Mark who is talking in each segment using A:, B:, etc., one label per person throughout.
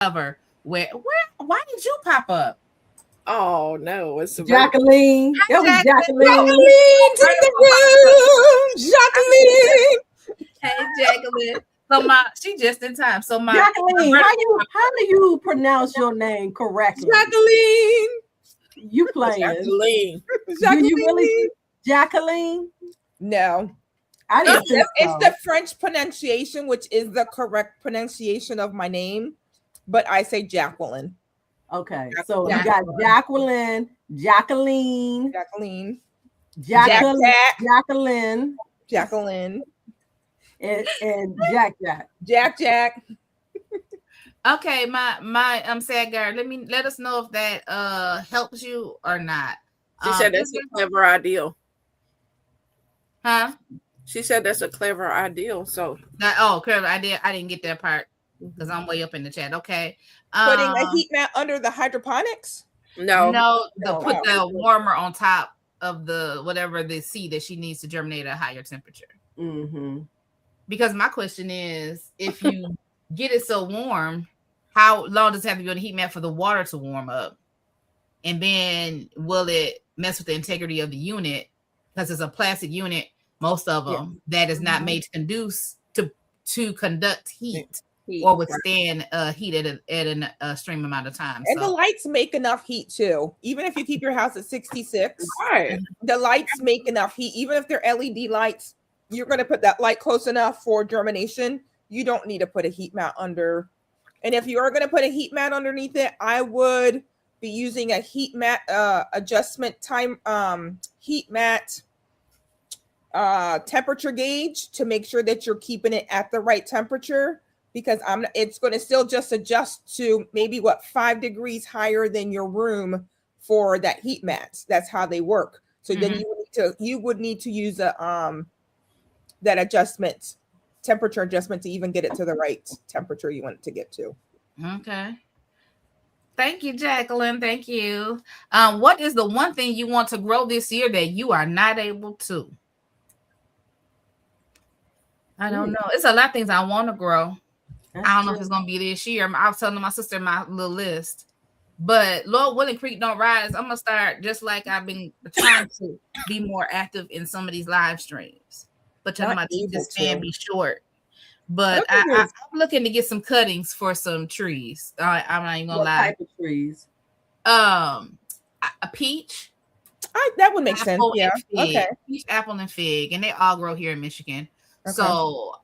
A: cover. Where? Why did you pop up?
B: Oh no, it's a
C: Jacqueline.
A: Hi,
C: That was
A: Jacqueline.
C: Jacqueline.
B: Jacqueline's in the room. Jacqueline.
A: Hey, Jacqueline. So she just in time. So
C: Jacqueline, how do you pronounce your name correctly?
B: Jacqueline.
C: You playing?
B: Jacqueline.
C: Do you really, Jacqueline?
B: No.
C: I didn't think so.
B: It's the French pronunciation, which is the correct pronunciation of my name, but I say Jacqueline.
C: Okay, so you got Jacqueline, Jacqueline,
B: Jacqueline,
C: Jacqueline,
B: Jacqueline,
C: and Jack.
B: Jack.
A: Okay, my sad girl. Let us know if that helps you or not.
B: She said that's a clever ideal.
A: Huh?
B: She said that's a clever ideal. So
A: clever idea. I didn't get that part because I'm way up in the chat. Okay.
B: Putting a heat mat under the hydroponics?
A: No. Put the warmer on top of the whatever the seed that she needs to germinate at a higher temperature.
C: Mm-hmm.
A: Because my question is, if you get it so warm, how long does it have to be on the heat mat for the water to warm up? And then will it mess with the integrity of the unit? Because it's a plastic unit, most of them, that is not made to conduce to conduct heat or withstand heat at an extreme amount of time.
B: And the lights make enough heat too. Even if you keep your house at 66,
C: right?
B: The lights make enough heat. Even if they're LED lights, you're going to put that light close enough for germination. You don't need to put a heat mat under. And if you are going to put a heat mat underneath it, I would be using a heat mat adjustment time heat mat temperature gauge to make sure that you're keeping it at the right temperature, because it's going to still just adjust to maybe 5 degrees higher than your room for that heat mat. That's how they work. So then you would need to use a that temperature adjustment to even get it to the right temperature you want it to get to.
A: Okay. Thank you, Jacqueline. Thank you. What is the one thing you want to grow this year that you are not able to? I don't know. It's a lot of things I want to grow. I don't know if it's going to be this year. I was telling my sister my little list. But Lord willing, creek don't rise. I'm going to start just like I've been trying to be more active in some of these live streams. But my attention span be short. But I'm looking to get some cuttings for some trees. I'm not even gonna lie.
C: What type of trees?
A: A peach.
B: That would make sense. Yeah. Okay.
A: Peach, apple, and fig, and they all grow here in Michigan. Okay. So,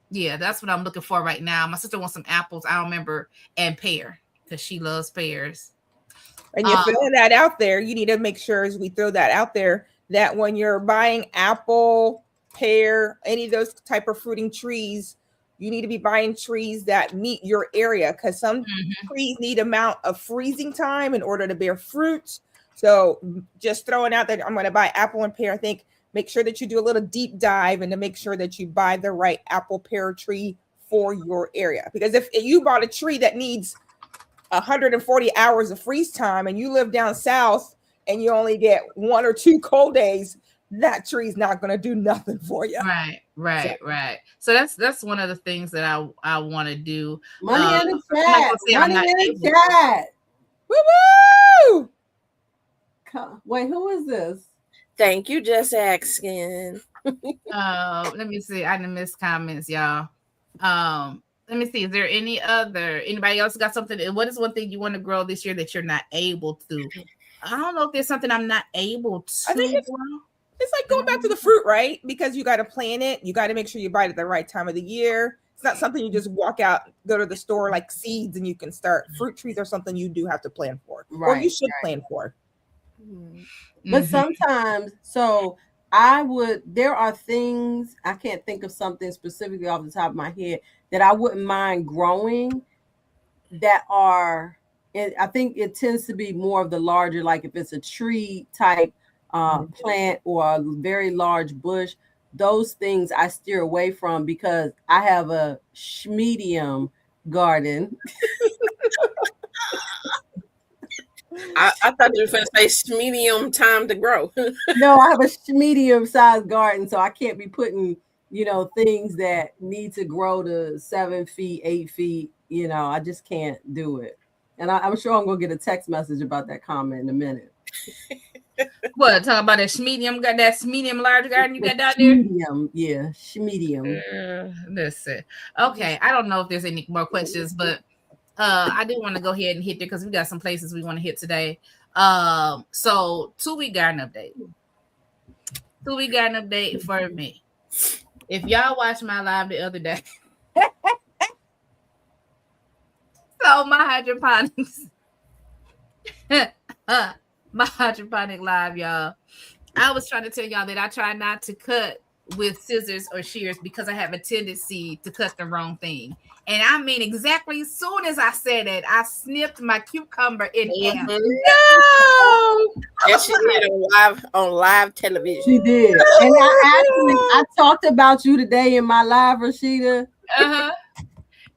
A: yeah, that's what I'm looking for right now. My sister wants some apples. I remember, and pear, because she loves pears.
B: And you're throwing that out there. You need to make sure, as we throw that out there, that when you're buying apple, pear, any of those type of fruiting trees, you need to be buying trees that meet your area, because some trees need amount of freezing time in order to bear fruit. So just throwing out that I'm going to buy apple and pear, I think make sure that you do a little deep dive and to make sure that you buy the right apple pear tree for your area. Because if you bought a tree that needs 140 hours of freeze time and you live down south and you only get 1 or 2 cold days, that tree's not going to do nothing for you.
A: Right. So that's one of the things that I want to do.
C: Money in the chat. Money in the chat.
B: Woo!
C: Wait, who is this?
B: Thank you, just asking.
A: Let me see. I didn't miss comments, y'all. Let me see. Is there anybody else got something? What is one thing you want to grow this year that you're not able to? I don't know if there's something I'm not able to.
B: I think it's like going back to the fruit, right? Because you got to plant it. You got to make sure you buy it at the right time of the year. It's not something you just walk out, go to the store like seeds, and you can start. Fruit trees are something you do have to plan for, or you should plan for.
C: But sometimes, there are things, I can't think of something specifically off the top of my head that I wouldn't mind growing that are, I think it tends to be more of the larger, like if it's a tree type plant or a very large bush, those things I steer away from because I have a medium garden.
B: I thought you were going to say medium time to grow.
C: No, I have a medium sized garden, so I can't be putting, things that need to grow to 7 feet, 8 feet, you know, I just can't do it. And I'm sure I'm gonna get a text message about that comment in a minute.
A: What, talking about that medium, got that medium large garden you got down there?
C: Medium, yeah, medium.
A: Listen, okay, I don't know if there's any more questions, but I do want to go ahead and hit there because we got some places we want to hit today. So 2-week garden update. 2-week garden update for me. If y'all watched my live the other day, so my hydroponics, my hydroponic live, y'all. I was trying to tell y'all that I try not to cut with scissors or shears because I have a tendency to cut the wrong thing. And I mean, exactly as soon as I said it, I snipped my cucumber in half.
D: No, and she did on live television.
C: She did, and I talked about you today in my live, Rashida.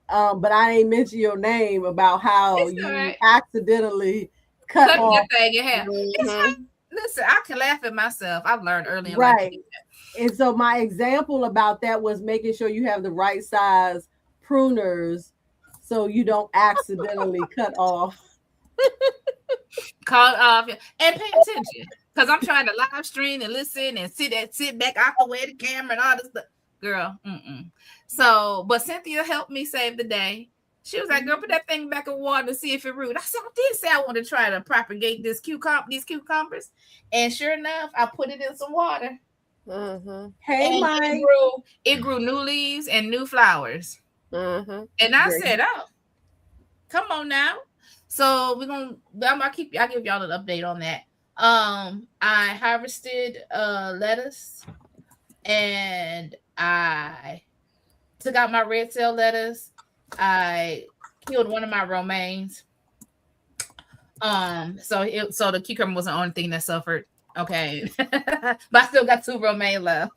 C: But I ain't mention your name about how you accidentally cut off
A: that thing in half. Listen, I can laugh at myself. I've learned early in
C: life.
A: Right.
C: And so my example about that was making sure you have the right size pruners so you don't accidentally cut off.
A: Cut off and pay attention. Because I'm trying to live stream and listen and sit back out the way of the camera and all this stuff. Girl, So, but Cynthia helped me save the day. She was like, girl, put that thing back in water to see if it root. I said, I did say I want to try to propagate these cucumbers. And sure enough, I put it in some water.
C: Hey, Mike.
A: It grew new leaves and new flowers. And I said, oh, come on now. So I'll give y'all an update on that. I harvested lettuce and I took out my red cell lettuce. I killed one of my romaines. So the cucumber was the only thing that suffered. Okay. But I still got 2 romaine left.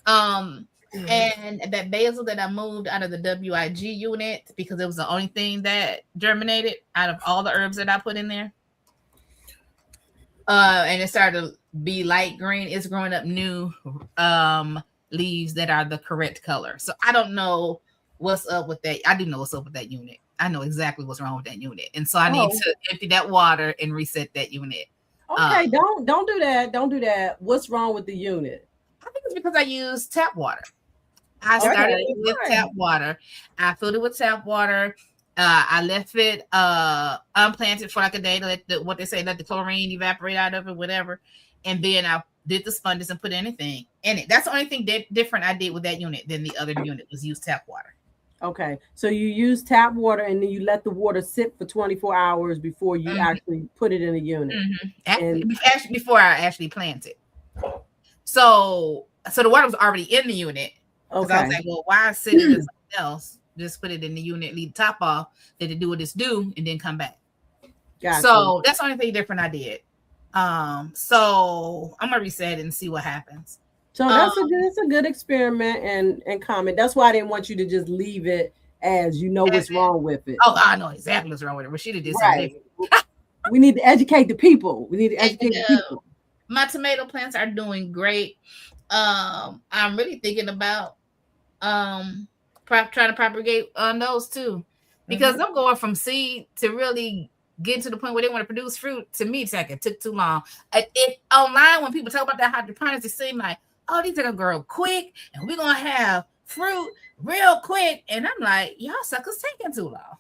A: And that basil that I moved out of the WIG unit because it was the only thing that germinated out of all the herbs that I put in there. And it started to be light green. It's growing up new leaves that are the correct color. So I don't know what's up with that. I do know what's up with that unit. I know exactly what's wrong with that unit. And so I need to empty that water and reset that unit.
C: Okay, don't do that. Don't do that. What's wrong with the unit?
A: I think it's because I use tap water. I started with tap water. I filled it with tap water. I left it unplanted for like a day to let the chlorine evaporate out of it, whatever. And then I did the sponges and put anything in it. That's the only thing different I did with that unit than the other unit was use tap water.
C: Okay, so you use tap water and then you let the water sit for 24 hours before you actually put it in a unit.
A: And before I actually plant it. So the water was already in the unit. Okay. I was like, well, why sit it in something else? Just put it in the unit, leave the top off, let it do what it's due, and then come back. Gotcha. So that's the only thing different I did. So I'm gonna reset it and see what happens.
C: So that's a good experiment and comment. That's why I didn't want you to just leave it as you know what's wrong with it.
A: Oh, I know exactly what's wrong with it. Rashida did something.
C: We need to educate the people. The people.
A: My tomato plants are doing great. I'm really thinking about trying to propagate on those too, because I'm going from seed to really get to the point where they want to produce fruit. To me, it took too long. It online when people talk about that hydroponics, it seems like, oh, these are gonna grow quick, and we're gonna have fruit real quick. And I'm like, y'all suckers taking too long.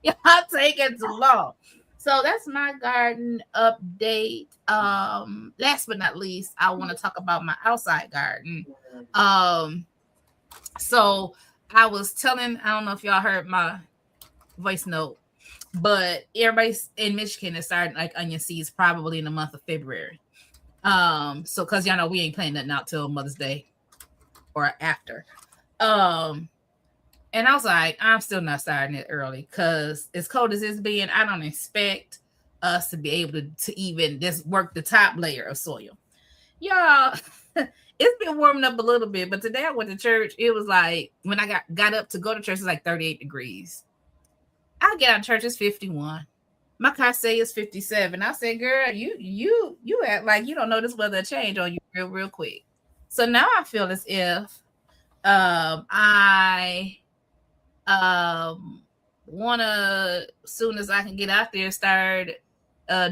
A: Y'all taking too long. So that's my garden update. Last but not least, I want to talk about my outside garden. So I was telling, I don't know if y'all heard my voice note, but everybody in Michigan is starting like onion seeds probably in the month of February. So because y'all know we ain't planting nothing out till Mother's Day or after. And I was like, I'm still not starting it early because as cold as it's being, I don't expect us to be able to even just work the top layer of soil. Y'all, it's been warming up a little bit, but today I went to church. It was like, when I got up to go to church, it's like 38 degrees. I get out of church, it's 51. My car say it's 57. I said, girl, you act like you don't know this weather change on you real quick. So now I feel as if I Wanna, soon as I can get out there, start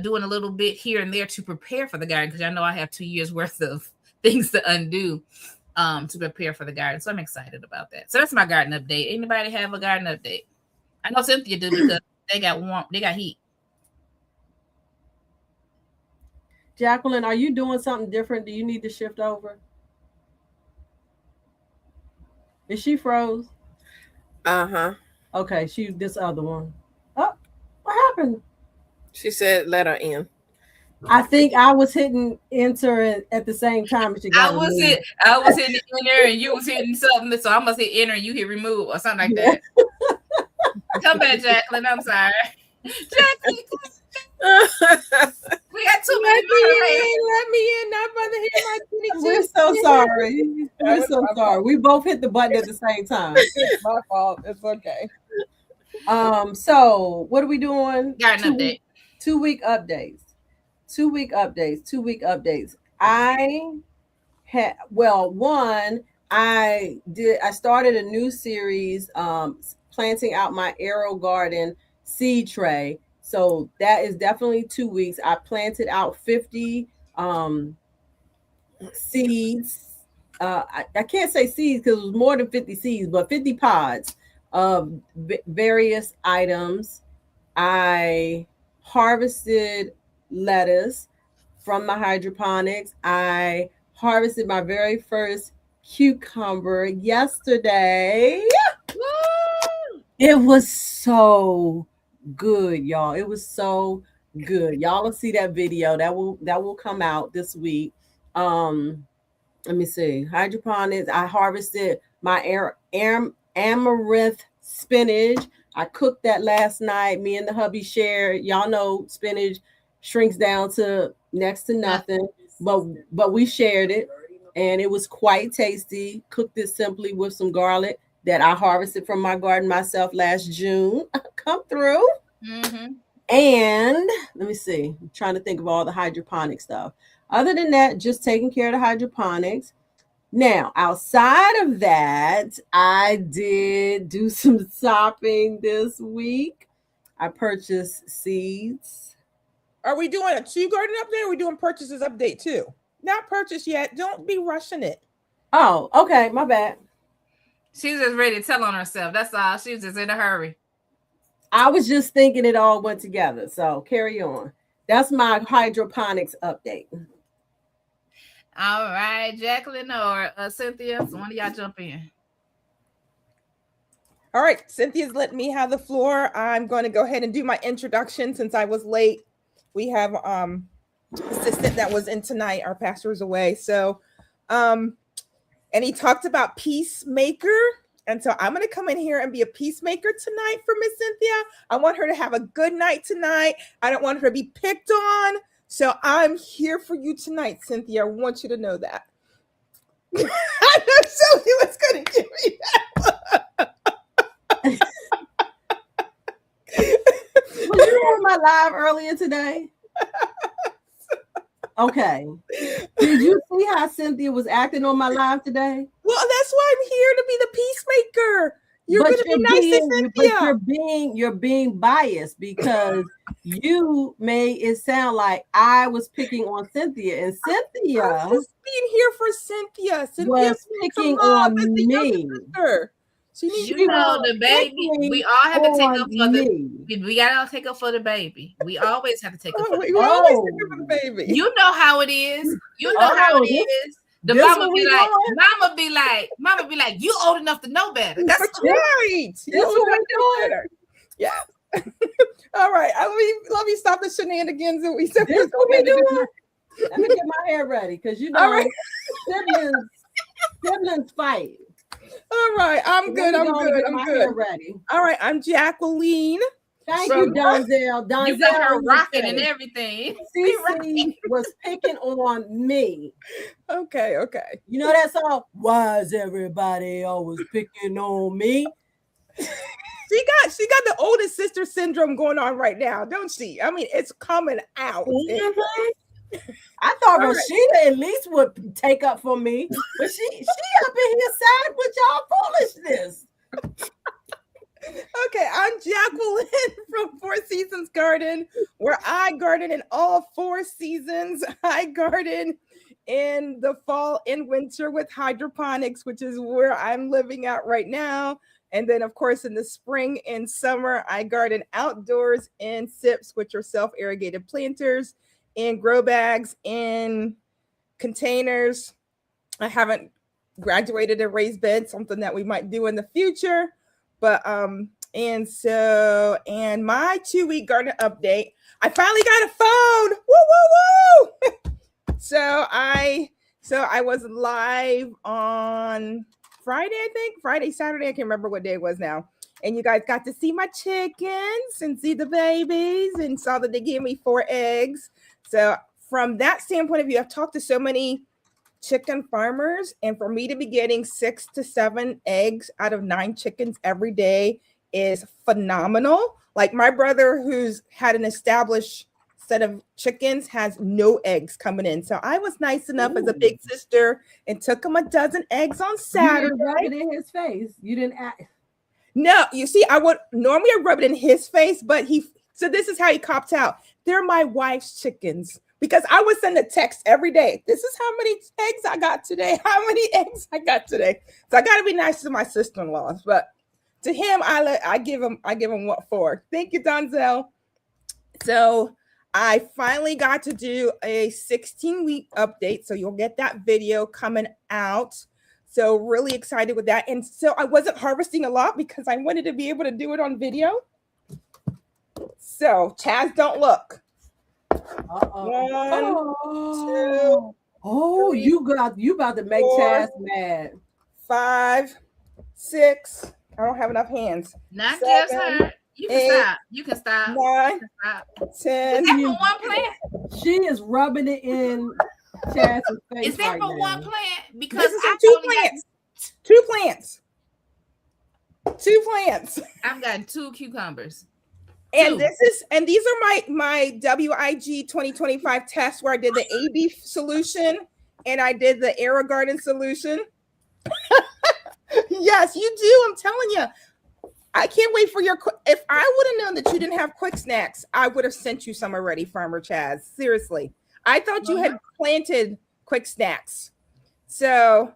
A: doing a little bit here and there to prepare for the garden, because I know I have 2 years worth of things to undo to prepare for the garden. So I'm excited about that. So that's my garden update. Anybody have a garden update? I know Cynthia do, because they got warm, they got heat.
C: Jacqueline, are you doing something different? Do you need to shift over? Is she froze?
D: Uh-huh.
C: Okay, she this other one. Oh, what happened?
D: She said let her in.
C: I think I was hitting enter at the same time as you got
A: I was hitting enter and you was hitting something, so I must hit enter and you hit remove or something like that. Come back, Jacqueline. I'm sorry. Jacqueline, we got too many moderators.
B: Let me in. Not about to hear my
C: We're so sorry. We're so sorry. We both hit the button at the same time.
B: It's my fault. It's okay.
C: So what are we doing?
A: Garden update.
C: 2 week updates. 2 week updates. 2 week updates. I started a new series, planting out my AeroGarden seed tray. So that is definitely 2 weeks. I planted out 50 seeds. I can't say seeds because it was more than 50 seeds, but 50 pods of various items. I harvested lettuce from my hydroponics. I harvested my very first cucumber yesterday. Woo! It was so good, y'all. It was so good. Y'all will see that video. That will come out this week. Let me see. Hydroponics. I harvested my amaranth spinach. I cooked that last night. Me and the hubby shared. Y'all know spinach shrinks down to next to nothing, but we shared it, and it was quite tasty. Cooked it simply with some garlic that I harvested from my garden myself last June. Come through.
A: Mm-hmm.
C: And let me see. I'm trying to think of all the hydroponic stuff. Other than that, just taking care of the hydroponics. Now, outside of that, I did do some shopping this week. I purchased seeds.
B: Are we doing a 2 garden update, or are we doing purchases update too? Not purchase yet. Don't be rushing it.
C: Oh, okay. My bad.
A: She's just ready to tell on herself. That's all. She was just in a hurry.
C: I was just thinking it all went together. So carry on. That's my hydroponics update.
A: All right, Jacqueline or Cynthia, so one of y'all jump in.
B: All right, Cynthia's letting me have the floor. I'm going to go ahead and do my introduction since I was late. We have assistant that was in tonight. Our pastor is away. So, and he talked about peacemaker. And so I'm going to come in here and be a peacemaker tonight for Miss Cynthia. I want her to have a good night tonight. I don't want her to be picked on. So I'm here for you tonight, Cynthia. I want you to know that. I know Sylvia was going to give me that.
C: Was you on my live earlier today? Okay. Did you see how Cynthia was acting on my live today?
B: Well, that's why I'm here to be the peacemaker. You're going to be nice to Cynthia.
C: But you're being biased because you made it sound like I was picking on Cynthia, and Cynthia
B: I'm just being here for Cynthia. Cynthia
C: was picking on me.
A: You know the baby. We all have to take up for the. We gotta take up for the baby. We always have to take up for the baby.
B: We always take up for the baby.
A: You know how it is. You know how it is. The mama be like, you old enough to know better. That's
B: right.
C: That's what we're doing.
B: Yeah. All right. Let me stop the shenanigans and we said
C: this what we doing. Let me get my hair ready because you know siblings fight.
B: All right, I'm good.
C: Ready.
B: All right, I'm Jacqueline.
C: Thank you, Donzel.
A: You got her rocking and everything.
C: CC was picking on me.
B: Okay.
C: You know that song? Why is everybody always picking on me?
B: She got the oldest sister syndrome going on right now, don't she? I mean, it's coming out.
C: Mm-hmm. I thought Rashida at least would take up for me, but she up in here side with y'all foolishness.
B: Jacqueline from Four Seasons Garden, where I garden in all 4 seasons. I garden in the fall and winter with hydroponics, which is where I'm living at right now. And then, of course, in the spring and summer, I garden outdoors in SIPs, which are self-irrigated planters, in grow bags, in containers. I haven't graduated a raised bed, something that we might do in the future. But and my 2-week garden update, I finally got a phone. Woo, woo, woo. So I was live on Friday, I think. Friday, Saturday, I can't remember what day it was now. And you guys got to see my chickens and see the babies and saw that they gave me 4 eggs. So from that standpoint of view, I've talked to so many chicken farmers, and for me to be getting 6 to 7 eggs out of 9 chickens every day is phenomenal. Like my brother, who's had an established set of chickens, has no eggs coming in. So I was nice enough as a big sister and took him a dozen eggs on Saturday.
C: You didn't rub it in his face. You didn't act.
B: No, you see, I would normally rub it in his face, but so this is how he copped out. They're my wife's chickens. Because I would send a text every day. This is how many eggs I got today. How many eggs I got today. So I got to be nice to my sister-in-laws. But to him, I give him what for. Thank you, Donzel. So I finally got to do a 16-week update. So you'll get that video coming out. So really excited with that. And so I wasn't harvesting a lot because I wanted to be able to do it on video. So Chaz, don't look.
C: Uh-oh.
B: 1, 2.
C: Oh,
B: 3,
C: you about to make
B: 4,
C: Chaz mad.
B: 5, 6. I don't have enough hands.
A: Not
B: 7,
A: just her. You can
B: 8,
A: stop. You can stop.
B: 9, 10.
A: Is that for one plant?
C: She is rubbing it in Chaz's face.
A: Is that
C: right
A: for
C: now.
A: one plant? Because
B: This is
A: I
B: 2 plants. 2 plants. 2 plants.
A: I've got 2 cucumbers.
B: And these are my WIG 2025 tests where I did the AB solution and I did the AeroGarden solution. Yes, you do. I'm telling you. I can't wait for your. If I would have known that you didn't have quick snacks, I would have sent you some already, Farmer Chaz. Seriously, I thought you had planted quick snacks. So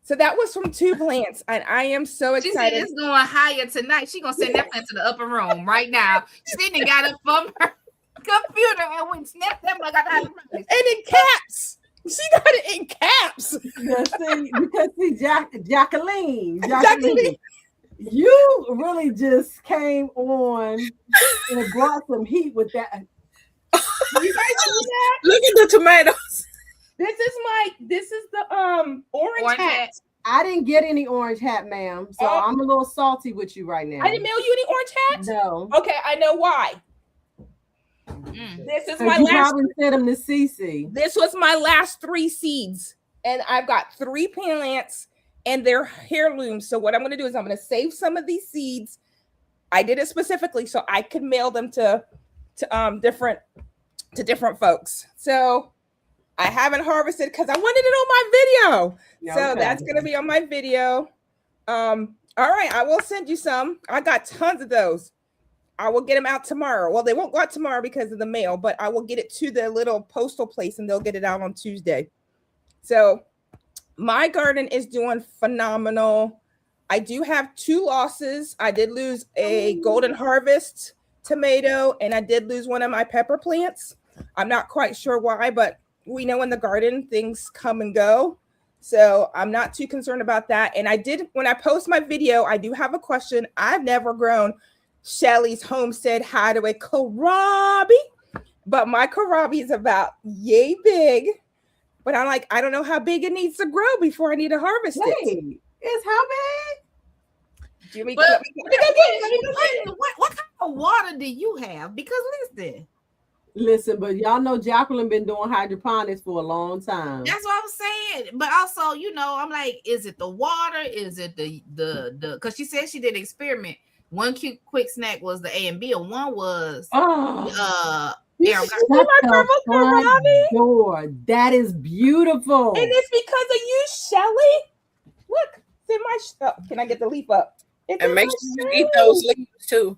B: that was from 2 plants, and I am so excited.
A: She said it's going higher tonight. She's gonna send that plant to the upper room right now. She didn't got up from her computer and went snap that mug out of the
B: And in caps. She got it in caps.
C: Jacqueline, you really just came on and brought some heat with that.
B: You guys see that?
D: Look at the tomatoes.
B: This is the orange hat.
C: I didn't get any orange hat, ma'am. So I'm a little salty with you right now.
B: I didn't mail you any orange hats?
C: No.
B: Okay, I know why. This is my
C: you
B: last.
C: Probably sent them to Cece.
B: This was my last 3 seeds, and I've got 3 plants, and they're heirlooms. So what I'm going to do is I'm going to save some of these seeds. I did it specifically so I could mail them to different folks. So I haven't harvested because I wanted it on my video. So that's going to be on my video. All right, I will send you some. I got tons of those. I will get them out tomorrow. Well, they won't go out tomorrow because of the mail, but I will get it to the little postal place and they'll get it out on Tuesday. So my garden is doing phenomenal. I do have 2 losses. I did lose a Golden Harvest tomato and I did lose one of my pepper plants. I'm not quite sure why, but we know in the garden things come and go. So I'm not too concerned about that. And when I post my video, I do have a question. I've never grown Shelly's Homestead Hideaway kohlrabi, but my kohlrabi is about yay big. But I'm like, I don't know how big it needs to grow before I need to harvest it.
C: It's how big?
B: Jimmy,
A: what kind of water do you have? Because
C: listen, but y'all know Jacqueline been doing hydroponics for a long time.
A: That's what I'm saying. But also, I'm like, is it the water? Is it the because she said she did an experiment. One quick snack was the A and B, and one was
C: door. That is beautiful.
B: And it's because of you, Shelly. Look, can I get the leaf up?
D: And make sure you eat those leaves too.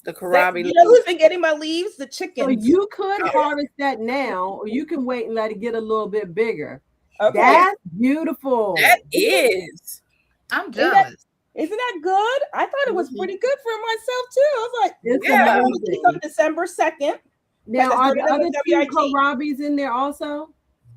D: The kohlrabi
B: You know
D: leaves.
B: who's been getting my leaves? The chickens.
C: So you could harvest that now, or you can wait and let it get a little bit bigger.
B: Okay.
C: That's beautiful.
D: That is.
A: I'm jealous.
B: Isn't that good? I thought it was pretty good for myself too. I was like,
C: It's
D: Yeah.
C: amazing.
B: on December 2nd.
C: Now, are the other two
B: WIT.
C: kohlrabis in there also?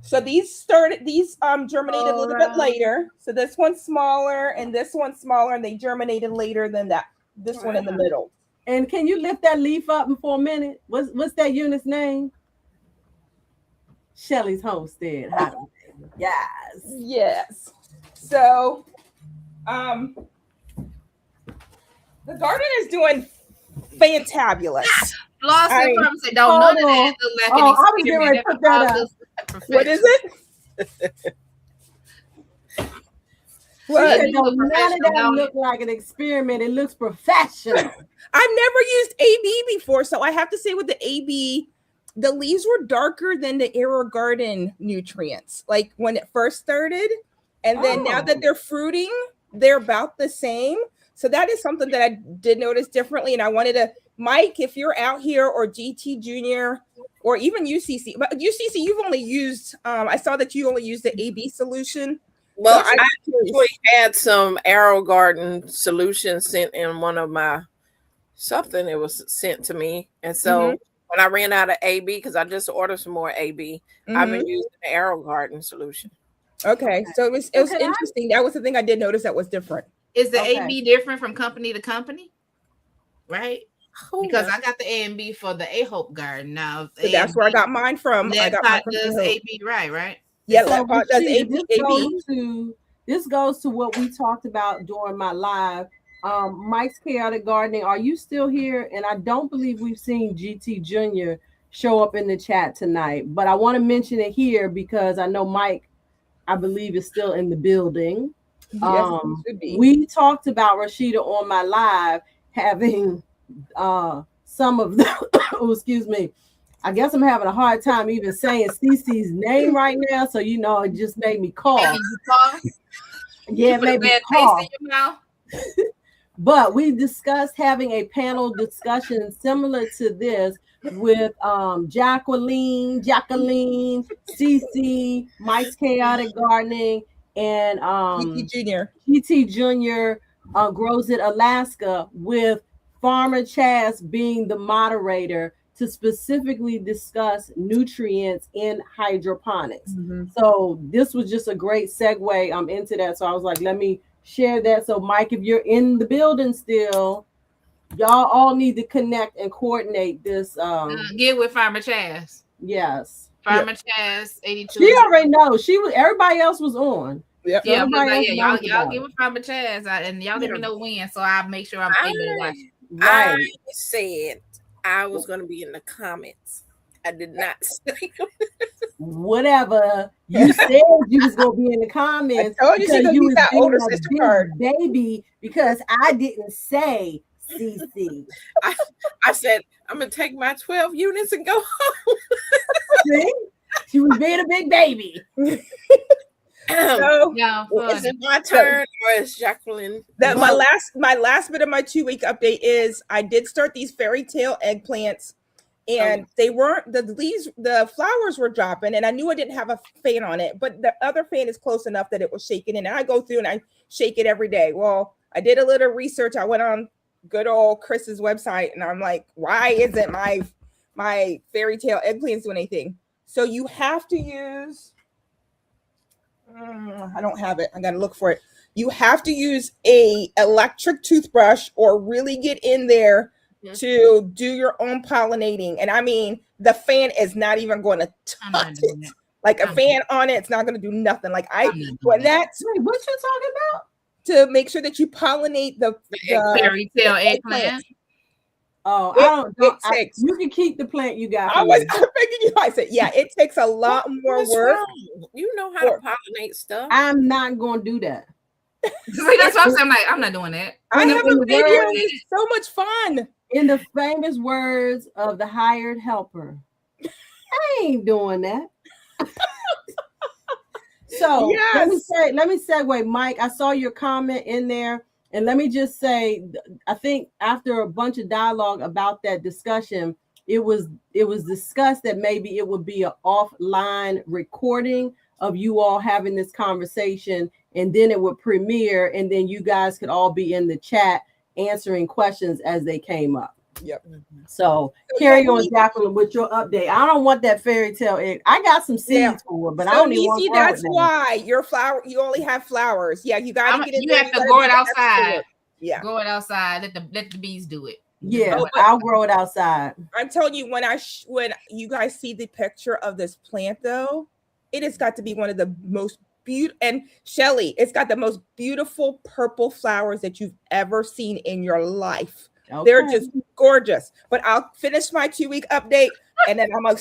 B: So these germinated a little bit later. So this one's smaller and this one's smaller, and they germinated later than this one in the middle.
C: And can you lift that leaf up for a minute? What's that unit's name? Shelly's Homestead. Yes.
B: Yes. So the garden is doing fantabulous.
A: Flossie
B: I-
A: from say, don't none of
C: Hold on.
A: that look like
C: Oh,
A: an
C: I was getting ready to put that
A: experiment.
B: What is it?
C: She
B: What?
C: said, "No, none of that
A: Professional.
C: look like an experiment. It looks professional."
B: I've never used AB before, so I have to say with the AB, the leaves were darker than the AeroGarden nutrients, like when it first started. And then now that they're fruiting, they're about the same. So that is something that I did notice differently. And I wanted to, Mike, if you're out here, or GT Junior, or even UCC, but UCC, you've only used, I saw that you only used the AB solution.
D: Well,
B: So
D: I actually had some AeroGarden solution sent in one of my something that was sent to me. And so when I ran out of AB, because I just ordered some more AB, I've been using the AeroGarden solution.
B: Okay, so it was
C: Okay.
B: interesting. That was the thing I did notice that was different.
A: Is the
C: Okay.
A: AB different from company to company? Right? Because I got the A and B for the A Hope Garden now.
B: So that's where I got mine from. I
A: That
B: got mine
A: pot
B: from
A: does
B: Hope.
A: AB, right?
B: Yeah,
C: So,
B: that pot does
C: Rashida,
B: AB.
C: this goes to what we talked about during my live. Mike's Chaotic Gardening. Are you still here? And I don't believe we've seen GT Junior show up in the chat tonight, but I want to mention it here because I know Mike, I believe, is still in the building.
B: Yes, it should be.
C: We talked about Rashida on my live having some of the oh, excuse me. I guess I'm having a hard time even saying Cece's name right now, so you know it just made me cough.
A: Making you cough?
C: Yeah,
A: You put a
C: maybe
A: bad
C: cough.
A: taste in your mouth?
C: But we discussed having a panel discussion similar to this with Jacqueline, Cece, Mike's Chaotic Gardening, and
B: GT Junior.
C: GT Junior Grows It Alaska, with Farmer Chaz being the moderator to specifically discuss nutrients in hydroponics. So this was just a great segue into that. So I was like, let me share that. So Mike, if you're in the building still, y'all all need to connect and coordinate this.
A: Get with Farmer Chaz.
C: Yes.
A: Farmer Chaz 82.
C: She already knows. She was, everybody else was on.
B: Yep.
A: Yeah, but
C: Everybody
A: y'all
C: else knows about
A: get with Farmer Chaz, and y'all let me know when, so I'll make sure I'm able to watch.
D: I
C: Right.
D: said I was going to be in the comments. I did not say.
C: Whatever you said, you was gonna be in the comments.
B: I told you she
C: because
B: gonna
C: you
B: use
C: was
B: that
C: being
B: older
C: a
B: sister
C: big
B: card.
C: baby, because I didn't say CC.
D: I said I'm going to take my 12 units and go home.
C: See? She was being a big baby.
B: So
A: Yeah,
D: Is it my turn or is Jacqueline?
B: that my last bit of my 2-week update is I did start these fairy tale eggplants, and they weren't, the leaves, the flowers were dropping, and I knew I didn't have a fan on it, but the other fan is close enough that it was shaking, and I go through and I shake it every day. Well, I did a little research. I went on good old Chris's website, and I'm like, why isn't my fairy tale eggplants doing anything? So you have to use, I don't have it. I got to look for it. You have to use a electric toothbrush or really get in there to do your own pollinating. And I mean, the fan is not even going to
A: I'm not
B: touch
A: doing
B: it.
A: that.
B: Like a fan on it, it's not going to do nothing. Like
A: I'm not doing
B: when
A: that.
B: that's
C: Wait, what you talking about?
B: to make sure that you pollinate the
A: Fairy tale
B: the
A: eggplant.
C: Oh,
B: It-
C: I don't.
B: it
C: I,
B: takes-
C: you can keep the plant you got.
B: I
C: from
B: was
C: me.
B: I'm thinking you. I said, yeah, it takes a lot more
D: What's
B: work.
D: wrong? You know how to pollinate stuff.
C: I'm not going to do that.
A: See, that's what I'm saying. I'm like, I'm not doing that.
B: I
C: In the-
B: have
C: in
B: a
C: the
B: video.
C: world-
B: It's so much fun.
C: In the famous words of the hired helper, I ain't doing that. So
B: Yes.
C: let me segue, Mike. I saw your comment in there. And let me just say, I think after a bunch of dialogue about that discussion, it was discussed that maybe it would be an offline recording of you all having this conversation, and then it would premiere, and then you guys could all be in the chat answering questions as they came up.
B: Yep.
C: So carry on, Jacqueline, with your update. I don't want that fairy tale egg. I got some seeds for it, but I don't even want
B: that's why your flower. You only have flowers. Yeah, you got to get it.
A: You have to grow it outside.
B: Yeah,
A: grow it outside. Let the bees do it.
C: Yeah, but I'll grow it outside.
B: I'm telling you, when you guys see the picture of this plant, though, it has got to be one of the most beautiful. And Shelly, it's got the most beautiful purple flowers that you've ever seen in your life. Okay. They're just gorgeous. But I'll finish my 2-week update, and then I'm gonna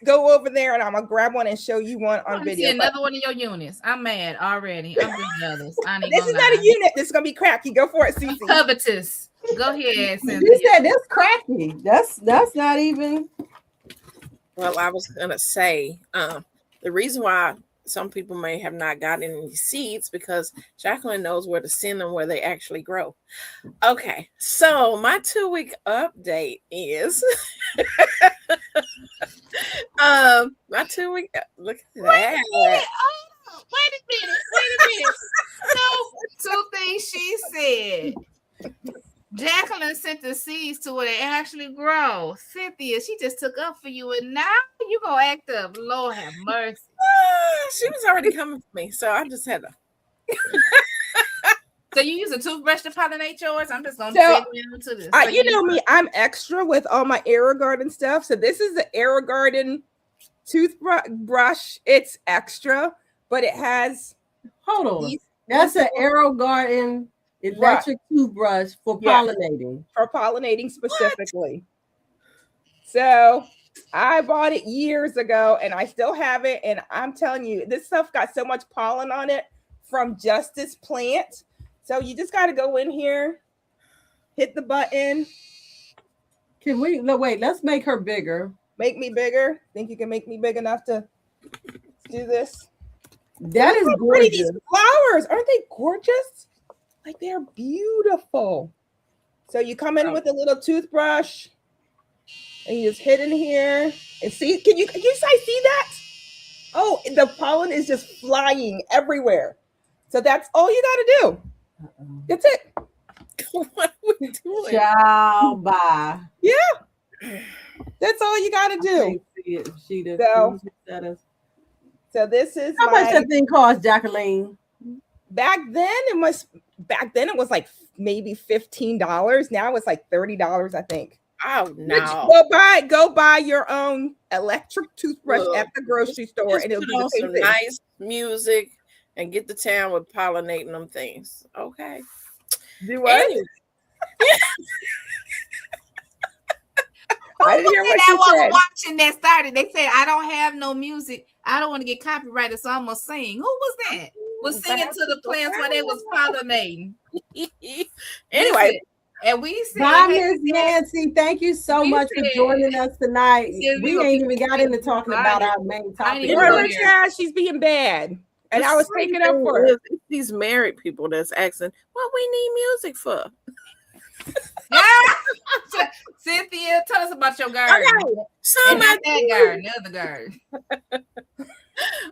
B: go over there and I'm gonna grab one and show you one on video.
A: See another one of your units. I'm mad already. I'm just jealous.
B: This is not a unit. This is gonna be cracky. Go for it, Cece.
A: Covetous. Go ahead, Cynthia.
C: You said that's cracky. That's not even.
D: Well, I was gonna say the reason why some people may have not gotten any seeds because Jacqueline knows where to send them where they actually grow. Okay, so my 2-week update is my 2-week. Look at that.
A: Wait a minute. So 2 things she said. Jacqueline sent the seeds to where they actually grow. Cynthia, she just took up for you, and now you gonna act up. Lord have mercy.
D: She was already coming for me, so I just had to.
A: So you use a toothbrush to pollinate yours? I'm just gonna fit into this.
B: You know me, I'm extra with all my AeroGarden stuff. So this is the AeroGarden toothbrush. It's extra, but it has.
C: Hold on. That's an AeroGarden electric toothbrush for pollinating.
B: For pollinating specifically. What? So I bought it years ago and I still have it. And I'm telling you, this stuff got so much pollen on it from just this plant. So you just got to go in here, hit the button.
C: Can we wait? Let's make her bigger.
B: Make me bigger. Think you can make me big enough to do this?
C: That is gorgeous.
B: These flowers, aren't they gorgeous? Like they're beautiful. So you come in with a little toothbrush and you just hit in here and see. Can you guys see that? Oh, the pollen is just flying everywhere. So that's all you got to do. That's it.
D: What are we doing?
C: Ciao, bye.
B: Yeah. That's all you got to do. So this is
C: how much that thing cost, Jacqueline?
B: Back then it was like maybe $15. Now it's like $30, I think.
D: Oh no!
B: Go buy your own electric toothbrush at the grocery store, and it'll be
D: some nice music and get to town with pollinating them things. Okay.
B: Do what? I didn't hear what you said.
A: Watching that started. They said, "I don't have no music. I don't want to get copyrighted, so I'm gonna sing." Who was that? Was singing to the plants while they was pollinating.
D: Anyway,
A: and we said,
C: bye, Miss Nancy. Thank you so much for joining us tonight. We ain't even got into talking about our main topic.
B: She's being bad, and I was taking up for her.
D: These married people that's asking, "What we need music for?"
A: Cynthia, tell us about your garden.
D: Okay. So
A: not that garden, the other garden.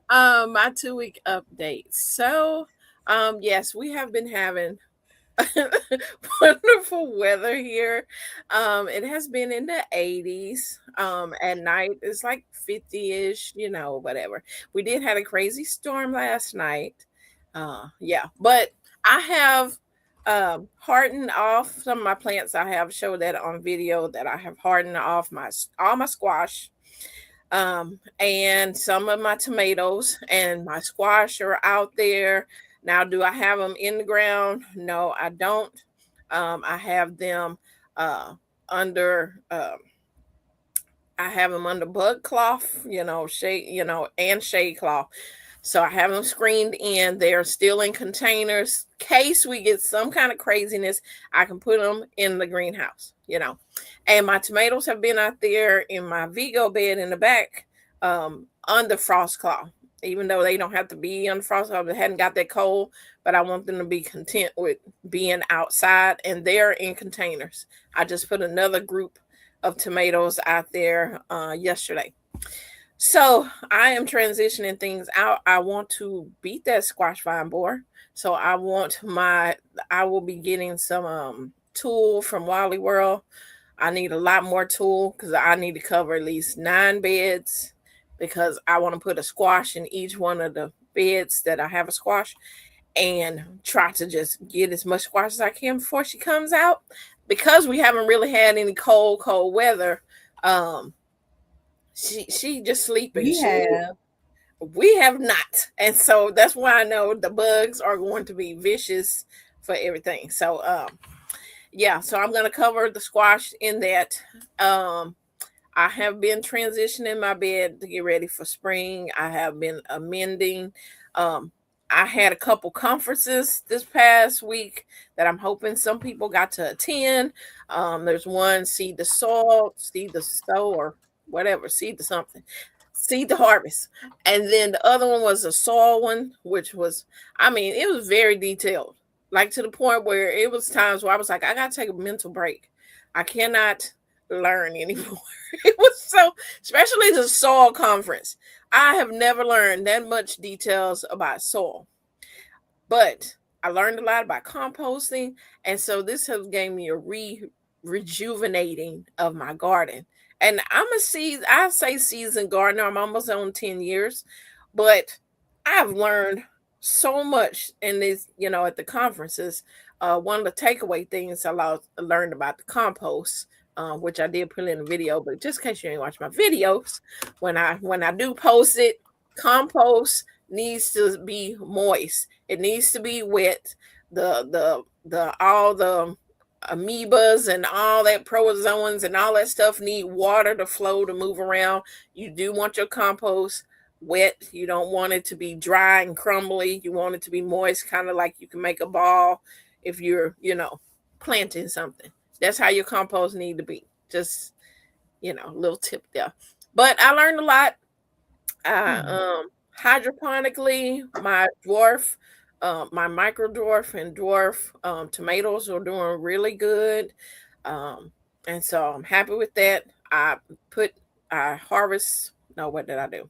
D: My 2-week update. So, yes, we have been having wonderful weather here. It has been in the 80s. At night it's like 50-ish, whatever. We did have a crazy storm last night. But I have hardened off some of my plants. I have showed that on video that I have hardened off all my squash. And some of my tomatoes and my squash are out there. Now, do I have them in the ground? No, I don't. I have them under bug cloth, shade, and shade cloth. So I have them screened in. They're still in containers. In case we get some kind of craziness, I can put them in the greenhouse, And my tomatoes have been out there in my Vigo bed in the back under frost cloth. Even though they don't have to be under frost cloth, they hadn't got that cold. but I want them to be content with being outside, and they're in containers. I just put another group of tomatoes out there yesterday. So I am transitioning things out. I want to beat that squash vine borer. So I will be getting some tool from Wally World. I need a lot more tool because I need to cover at least 9 beds because I want to put a squash in each one of the beds that I have a squash and try to just get as much squash as I can before she comes out. Because we haven't really had any cold weather, she just sleeping. We have not. And so that's why I know the bugs are going to be vicious for everything. So yeah, so I'm going to cover the squash in that. I have been transitioning my bed to get ready for spring. I have been amending. I had a couple conferences this past week that I'm hoping some people got to attend. There's one, Seed the Soul, Seed the Sow, or whatever, Seed the something, Seed the Harvest. And then the other one was a soil one, which was, it was very detailed. Like to the point where it was times where I was like, I got to take a mental break. I cannot learn anymore. It was so, especially the soil conference. I have never learned that much details about soil. But I learned a lot about composting. And so this has gave me a rejuvenating of my garden. And I say seasoned gardener. I'm almost on 10 years. But I've learned so much in this, at the conferences. One of the takeaway things I learned about the compost, which I did put in a video, but just in case you ain't watch my videos, when I do post it, compost needs to be moist. It needs to be wet. The all the amoebas and all that protozoans and all that stuff need water to flow to move around. You do want your compost wet. You don't want it to be dry and crumbly. You want it to be moist, kind of like you can make a ball if you're, planting something. That's how your compost need to be. Just, a little tip there. But I learned a lot. Hydroponically, my dwarf, my micro dwarf and dwarf tomatoes are doing really good. And so I'm happy with that. What did I do?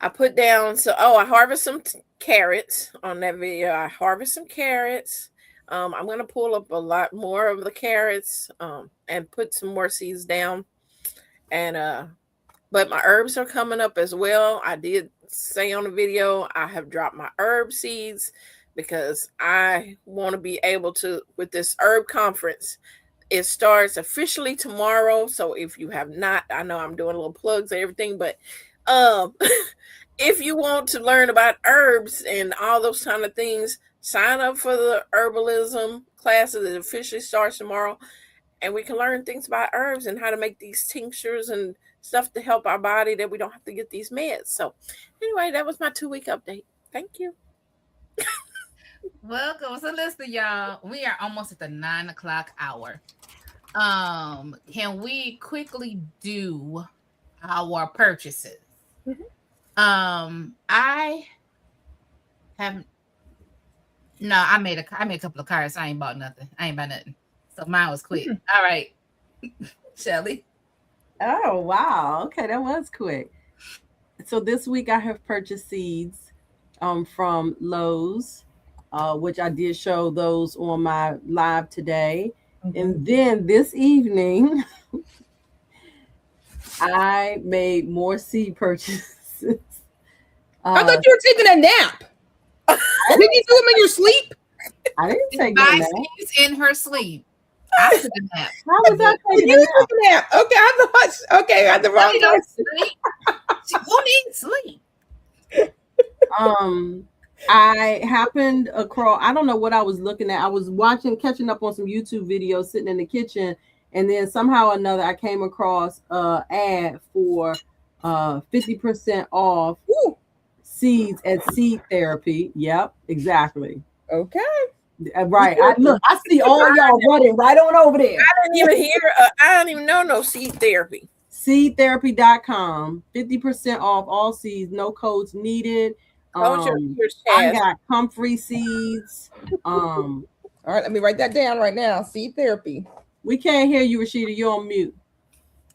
D: I put down, I harvest some carrots on that video. I harvest some carrots. I'm going to pull up a lot more of the carrots and put some more seeds down. And but my herbs are coming up as well. I did say on the video, I have dropped my herb seeds because I want to be able to, with this herb conference, it starts officially tomorrow. So if you have not, I know I'm doing little plugs and everything, but if you want to learn about herbs and all those kind of things, sign up for the herbalism classes that officially starts tomorrow. And we can learn things about herbs and how to make these tinctures and stuff to help our body that we don't have to get these meds. So anyway, that was my 2-week update. Thank you.
A: Welcome. So listen, y'all, we are almost at the 9 o'clock hour. Can we quickly do our purchases?
B: Mm-hmm.
A: I made a couple of cards. I ain't bought nothing. I ain't buy nothing. So mine was quick. Mm-hmm. All right. Shelly.
C: Oh, wow. Okay, that was quick. So this week I have purchased seeds from Lowe's, which I did show those on my live today. Mm-hmm. And then this evening, I made more seed purchases.
B: I thought you were taking a nap. Did you do them in your sleep?
C: I didn't take a nap.
A: Seeds in her sleep. I took a nap.
C: How was I taking a nap?
B: Okay, I had the wrong
A: sleep. She won't even sleep.
C: I happened across, I don't know what I was looking at. I was catching up on some YouTube videos sitting in the kitchen, and then somehow or another I came across an ad for 50% off seeds at Seed Therapy. Yep, exactly.
B: Okay.
C: Right. I see all y'all running right on over there.
D: I don't even know no Seed Therapy.
C: Seedtherapy.com. 50% off all seeds, no codes needed.
D: Close your ears,
C: I
D: Chaz.
C: got comfrey seeds.
B: All right, let me write that down right now. Seed therapy.
C: We can't hear you, Rashida. You're on mute.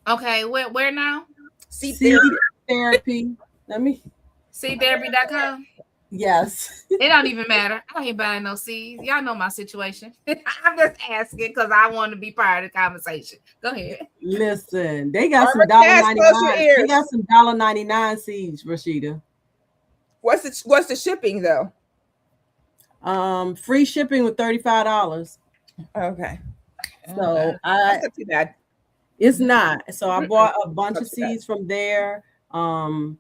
A: Okay, where now?
B: Seed
C: Seed
B: therapy.
C: therapy. Let me.
A: Seedtherapy.com.
C: Yes.
A: It don't even matter. I ain't buying no seeds. Y'all know my situation. I'm just asking because I want to be part of the conversation. Go ahead.
C: Listen, they got some
B: Armor Cash, close your
C: $1.99. They
B: ears.
C: got some $1.99 seeds, Rashida.
B: What's the shipping though?
C: Free shipping with $35.
B: Okay.
C: So
B: That's not too bad.
C: it's not. So I bought a bunch of seeds from there. And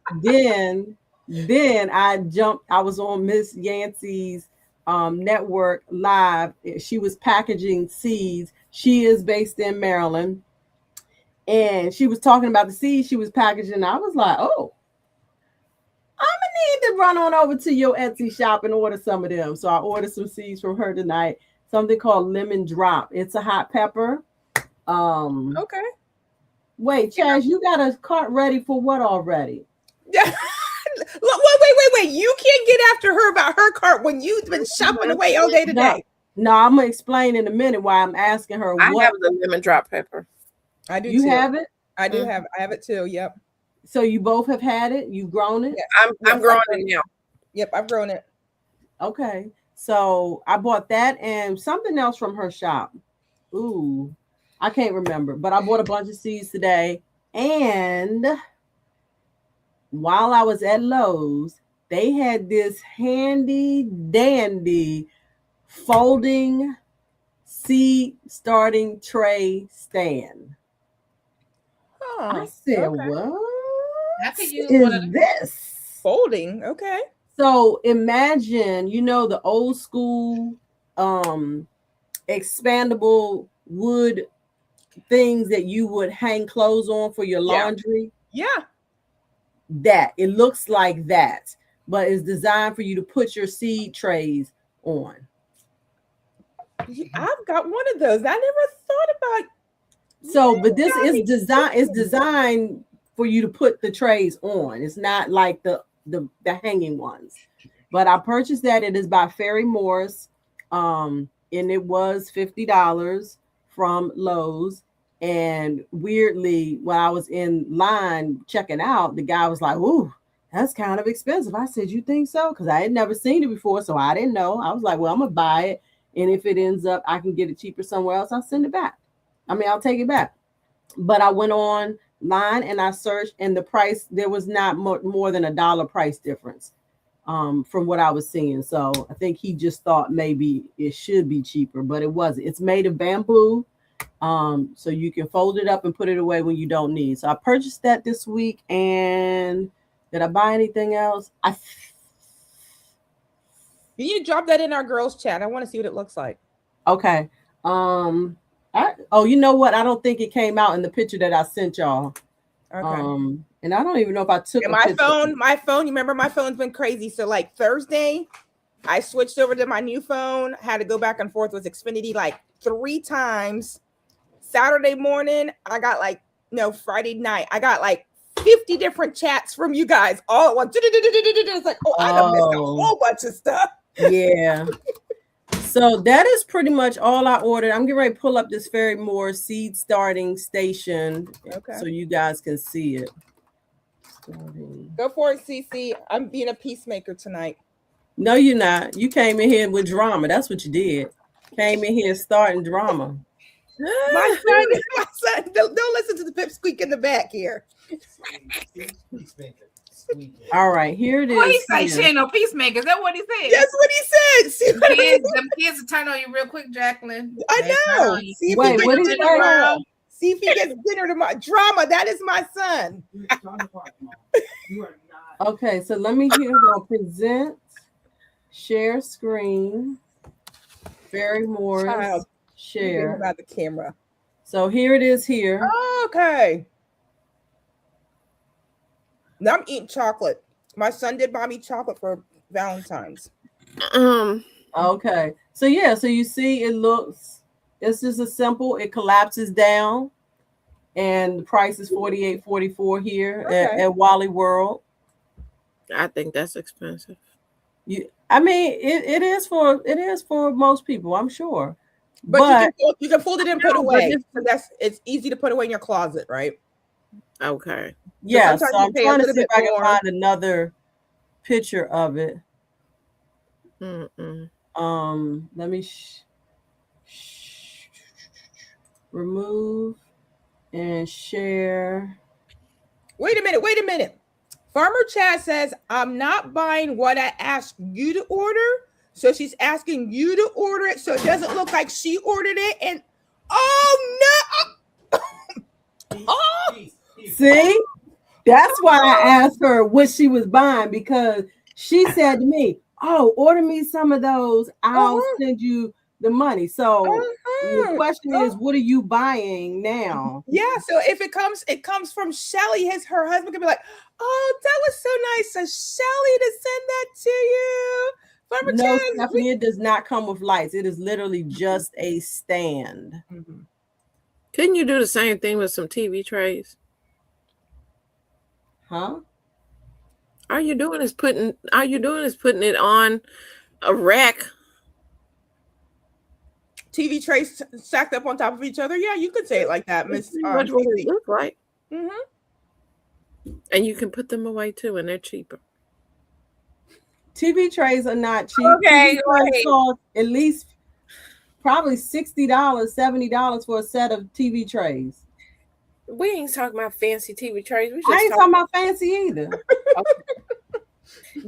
C: then I was on Miss Yancey's network live. She was packaging seeds. She is based in Maryland. And she was talking about the seeds she was packaging. I was like, oh, I'm gonna need to run on over to your Etsy shop and order some of them. So I ordered some seeds from her tonight. Something called Lemon Drop. It's a hot pepper.
B: Okay.
C: Wait, Chaz, you got a cart ready for what already?
B: Yeah. Wait. You can't get after her about her cart when you've been shopping away all day today.
C: No, I'm gonna explain in a minute why I'm asking her.
D: I
C: What
D: have the lemon drop pepper.
B: I do.
C: you
B: too.
C: have it?
B: I do have. I have it too. Yep.
C: So you both have had it? You've grown it?
B: Yeah.
D: I'm growing it now.
B: Yep. I've grown it.
C: Okay. So I bought that and something else from her shop. Ooh, I can't remember, but I bought a bunch of seeds today. And while I was at Lowe's, they had this handy dandy folding seed starting tray stand. I said,
B: okay.
C: what
A: I could use one of
C: is
A: them.
C: this?
B: Folding. Okay.
C: So imagine, the old school expandable wood things that you would hang clothes on for your laundry.
B: Yeah.
C: That it looks like that, but it's designed for you to put your seed trays on.
B: I've got one of those. I never thought about.
C: So, but this is designed for you to put the trays on. It's not like the hanging ones. But I purchased that. It is by Ferry Morse. And it was $50 from Lowe's. And weirdly, while I was in line checking out, the guy was like, "Ooh, that's kind of expensive." I said, "You think so?" Because I had never seen it before, so I didn't know. I was like, "Well, I'm gonna buy it, and if it ends up I can get it cheaper somewhere else, I'll send it back. I'll take it back." But I went online and I searched, and the price, there was not more than $1 price difference from what I was seeing. So I think he just thought maybe it should be cheaper, but it wasn't. It's made of bamboo. So you can fold it up and put it away when you don't need. So I purchased that this week. And did I buy anything else?
B: You need to drop that in our girls chat. I want to see what it looks like.
C: Okay. You know what? I don't think it came out in the picture that I sent y'all.
B: Okay.
C: And I don't even know if I took
B: my phone. You remember my phone's been crazy. So like Thursday, I switched over to my new phone. Had to go back and forth with Xfinity like 3 times. Saturday morning, Friday night, I got like 50 different chats from you guys all at once. It's like, I done missed a whole bunch of stuff.
C: Yeah. So that is pretty much all I ordered. I'm getting ready to pull up this Ferry Morse seed starting station, so you guys can see it.
B: Go for it, Cece. I'm being a peacemaker tonight.
C: No, you're not. You came in here with drama. That's what you did. Came in here starting drama.
B: My son. Don't listen to the pipsqueak in the back here.
C: All right, here it is.
A: What he say? She ain't no peacemaker. Is that what he said?
B: That's what he said. See what
A: them kids will turn on you real quick, Jacqueline.
B: I know.
C: Wait, what did he say?
B: See if he gets dinner tomorrow. Drama. That is my son.
C: Okay, so let me present, share screen, Ferry Morse, share.
B: About the camera.
C: So here it is here.
B: Okay. Now I'm eating chocolate. My son did buy me chocolate for Valentine's.
C: Okay. So you see it's just a simple, it collapses down, and the price is $48.44 here at Wally World.
D: I think that's expensive.
C: I mean, it is for most people, I'm sure.
B: But you can fold it and put
D: No,
B: away. So it's easy to put away in your closet, right?
D: Okay.
C: Yeah, so
B: sometimes
C: I'm
B: you pay a
C: trying to
B: little
C: see if
B: bit
C: I can
B: more.
C: find another picture of it. Let me remove and share.
B: Wait a minute. Farmer Chad says, I'm not buying what I asked you to order. So she's asking you to order it so it doesn't look like she ordered it. And oh no. Oh.
C: See? That's why I asked her what she was buying, because she said to me, oh, order me some of those. I'll send you the money. So the question is, what are you buying now?
B: Yeah, so if it comes from Shelly, her husband can be like, oh, that was so nice of Shelly to send that to you. Farmer
C: No,
B: Chad,
C: Stephanie, it does not come with lights. It is literally just a stand.
D: Couldn't you do the same thing with some TV trays?
C: Huh?
D: All you doing is putting it on a rack.
B: TV trays stacked up on top of each other. Yeah, you could say it like that, Miss.
D: What it look like.
B: Mm-hmm.
D: And you can put them away too, and they're cheaper.
C: TV trays are not cheap.
D: Okay,
C: TV trays cost at least probably $60, $70 for a set of TV trays.
D: We ain't talking about fancy TV trays.
C: I ain't talking about fancy either.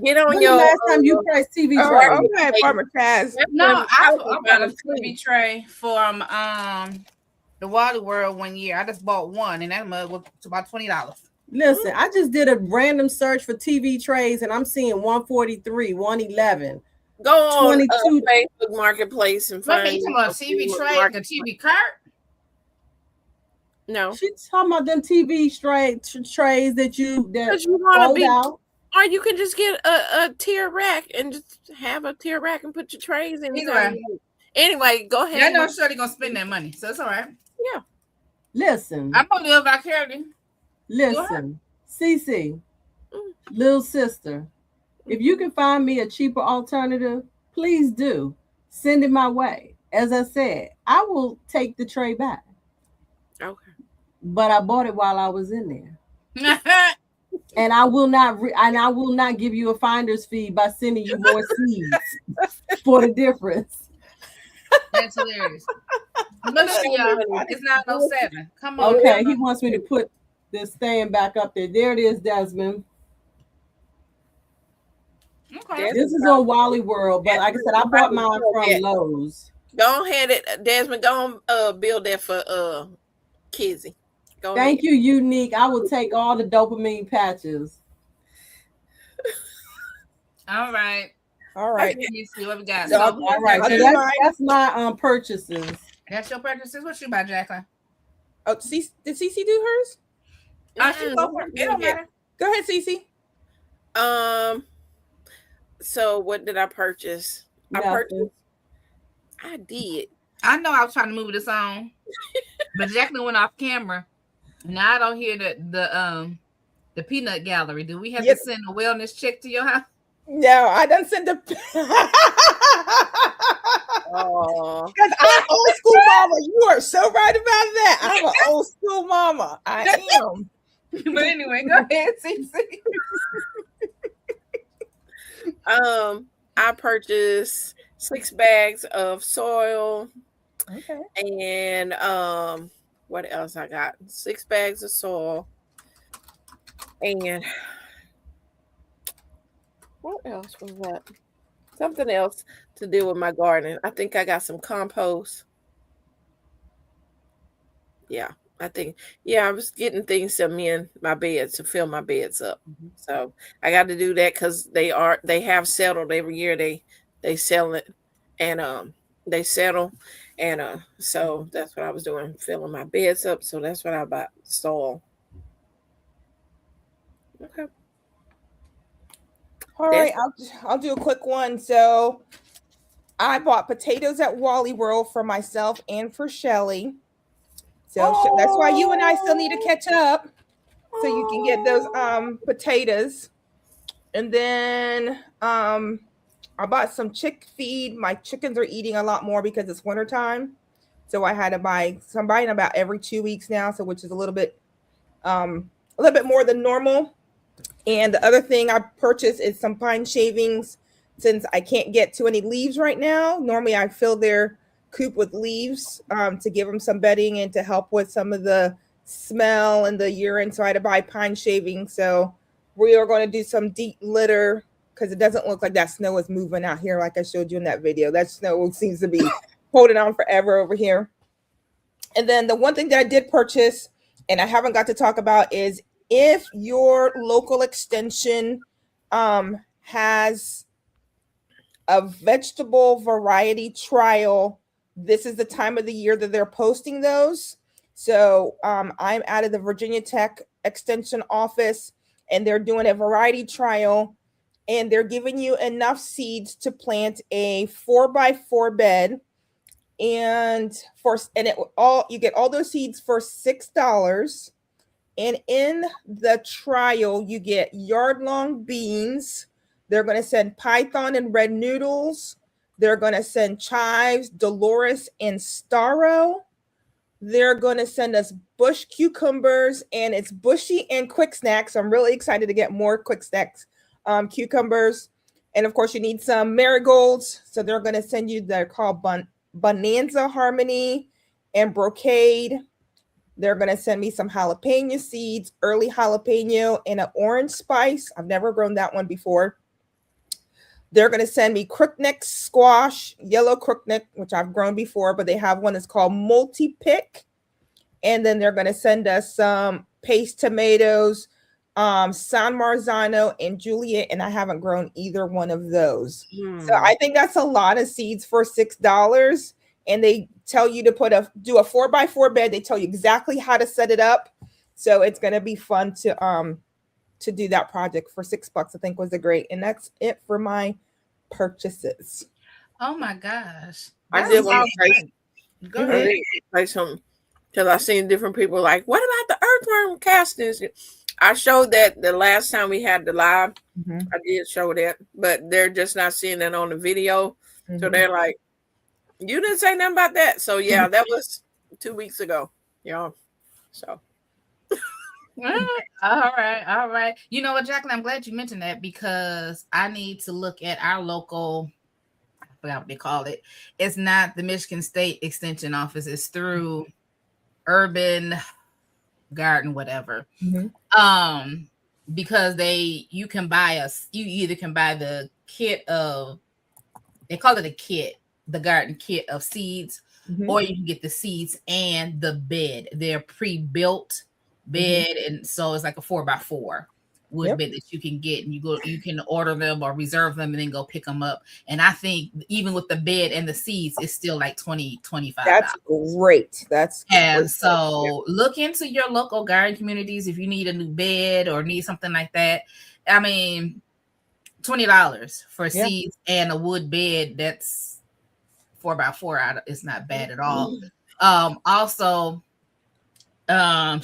D: Get on
C: When
D: your
C: the last time you priced TV trays?
B: Okay, Farmer Chaz.
A: No, I got a TV tray from the Wally World one year. I just bought one, and that mug was about $20.
C: Listen, I just did a random search for TV trays, and I'm seeing 143, 111.
D: Go on Facebook Marketplace and find.
A: You talking about TV tray, the TV cart?
D: No,
C: she's talking about them TV trays that you
D: want to out. Or you can just get a tier rack and just have a tier rack and put your trays in. Anyway, go ahead.
A: Yeah, I know Shirley gonna spend that money, so it's all right.
D: Yeah.
C: Listen.
A: I'm gonna live vicariously.
C: Listen, Cece, little sister, if you can find me a cheaper alternative, please do. Send it my way. As I said, I will take the tray back.
D: Okay.
C: But I bought it while I was in there. And I will not give you a finder's fee by sending you more seeds for the difference.
A: That's hilarious. Look at y'all. It's 9:07. Come on.
C: Okay, he wants me to put the stand back up there. There it is, Desmond. Okay. This is on Wally World, but like I said, I bought mine from Lowe's.
D: Go ahead, Desmond. Go on, build that for Kizzy.
C: Thank you, Unique. I will take all the dopamine patches.
B: All right.
A: Let me see what we got.
C: So, all right. So that's my purchases.
A: That's your purchases. What you buy, Jacqueline?
B: Oh, did Cece do hers?
A: She go for it. It don't matter.
B: Go ahead, Cece.
D: So what did I purchase?
C: Nothing.
D: I did.
A: I know I was trying to move this on, but Jacqueline went off camera. Now I don't hear the peanut gallery. Do we have to send a wellness check to your house?
B: No, I don't send a. Because I'm old school mama. You are so right about that. I'm an old school mama. I am.
A: But anyway, go ahead, Cece.
D: I purchased 6 bags of soil.
B: Okay.
D: And what else I got? 6 bags of soil. And what else was that? Something else to do with my garden. I think I got some compost. Yeah, I was getting things to mend my beds, to fill my beds up. So I got to do that because they have settled every year. They sell it and they settle. And so that's what I was doing, filling my beds up. So that's what I bought, soil. Okay.
B: All right, I'll do a quick one. So I bought potatoes at Wally World for myself and for Shelly. So that's why you and I still need to catch up, so you can get those potatoes. And then I bought some chick feed. My chickens are eating a lot more because it's wintertime. So I had to buy, so I'm buying about every 2 weeks now, so which is a little bit more than normal. And the other thing I purchased is some pine shavings since I can't get to any leaves right now. Normally I fill their coop with leaves to give them some bedding and to help with some of the smell and the urine. So I had to buy pine shavings. So we are going to do some deep litter because it doesn't look like that snow is moving out here like I showed you in that video. That snow seems to be holding on forever over here. And then the one thing that I did purchase and I haven't got to talk about is if your local extension has a vegetable variety trial, this is the time of the year that they're posting those. So I'm out of the Virginia Tech Extension office and they're doing a variety trial and they're giving you enough seeds to plant a 4x4 bed. And you get all those seeds for $6. And in the trial, you get yard-long beans. They're going to send python and red noodles. They're going to send chives, Dolores, and Starro. They're going to send us bush cucumbers, and it's bushy and quick snacks. So I'm really excited to get more quick snacks cucumbers. And of course, you need some marigolds. So they're going to send you, they're called Bonanza Harmony and Brocade. They're going to send me some jalapeno seeds, early jalapeno, and an orange spice. I've never grown that one before. They're going to send me crookneck squash, yellow crookneck, which I've grown before, but they have one that's called multi-pick. And then they're going to send us some paste tomatoes, San Marzano, and Juliet, and I haven't grown either one of those. So I think that's a lot of seeds for $6. And they tell you to do a 4x4 bed. They tell you exactly how to set it up. So it's going to be fun to do that project for $6. I think was a great. And that's it for my purchases.
A: Oh my gosh.
D: I did want to say something because I've seen different people like, what about the earthworm castings? I showed that the last time we had the live. I did show that, but they're just not seeing it on the video. So they're like, you didn't say nothing about that. So yeah, that was 2 weeks ago, y'all. So
A: all right. You know what, Jacqueline? I'm glad you mentioned that because I need to look at our local, I forgot what they call it. It's not the Michigan State Extension Office, it's through Urban Garden, whatever. Because you can buy you either can buy the kit of, they call it a kit, the garden kit of seeds, or you can get the seeds and the bed. They're pre-built bed, and so it's like a 4x4 wood bed that you can get, and you can order them or reserve them and then go pick them up. And I think even with the bed and the seeds, it's still like $20-25.
B: That's great.
A: So look into your local garden communities if you need a new bed or need something like that. I mean, $20 for seeds and a wood bed, that's 4x4 it's not bad at all. Also, I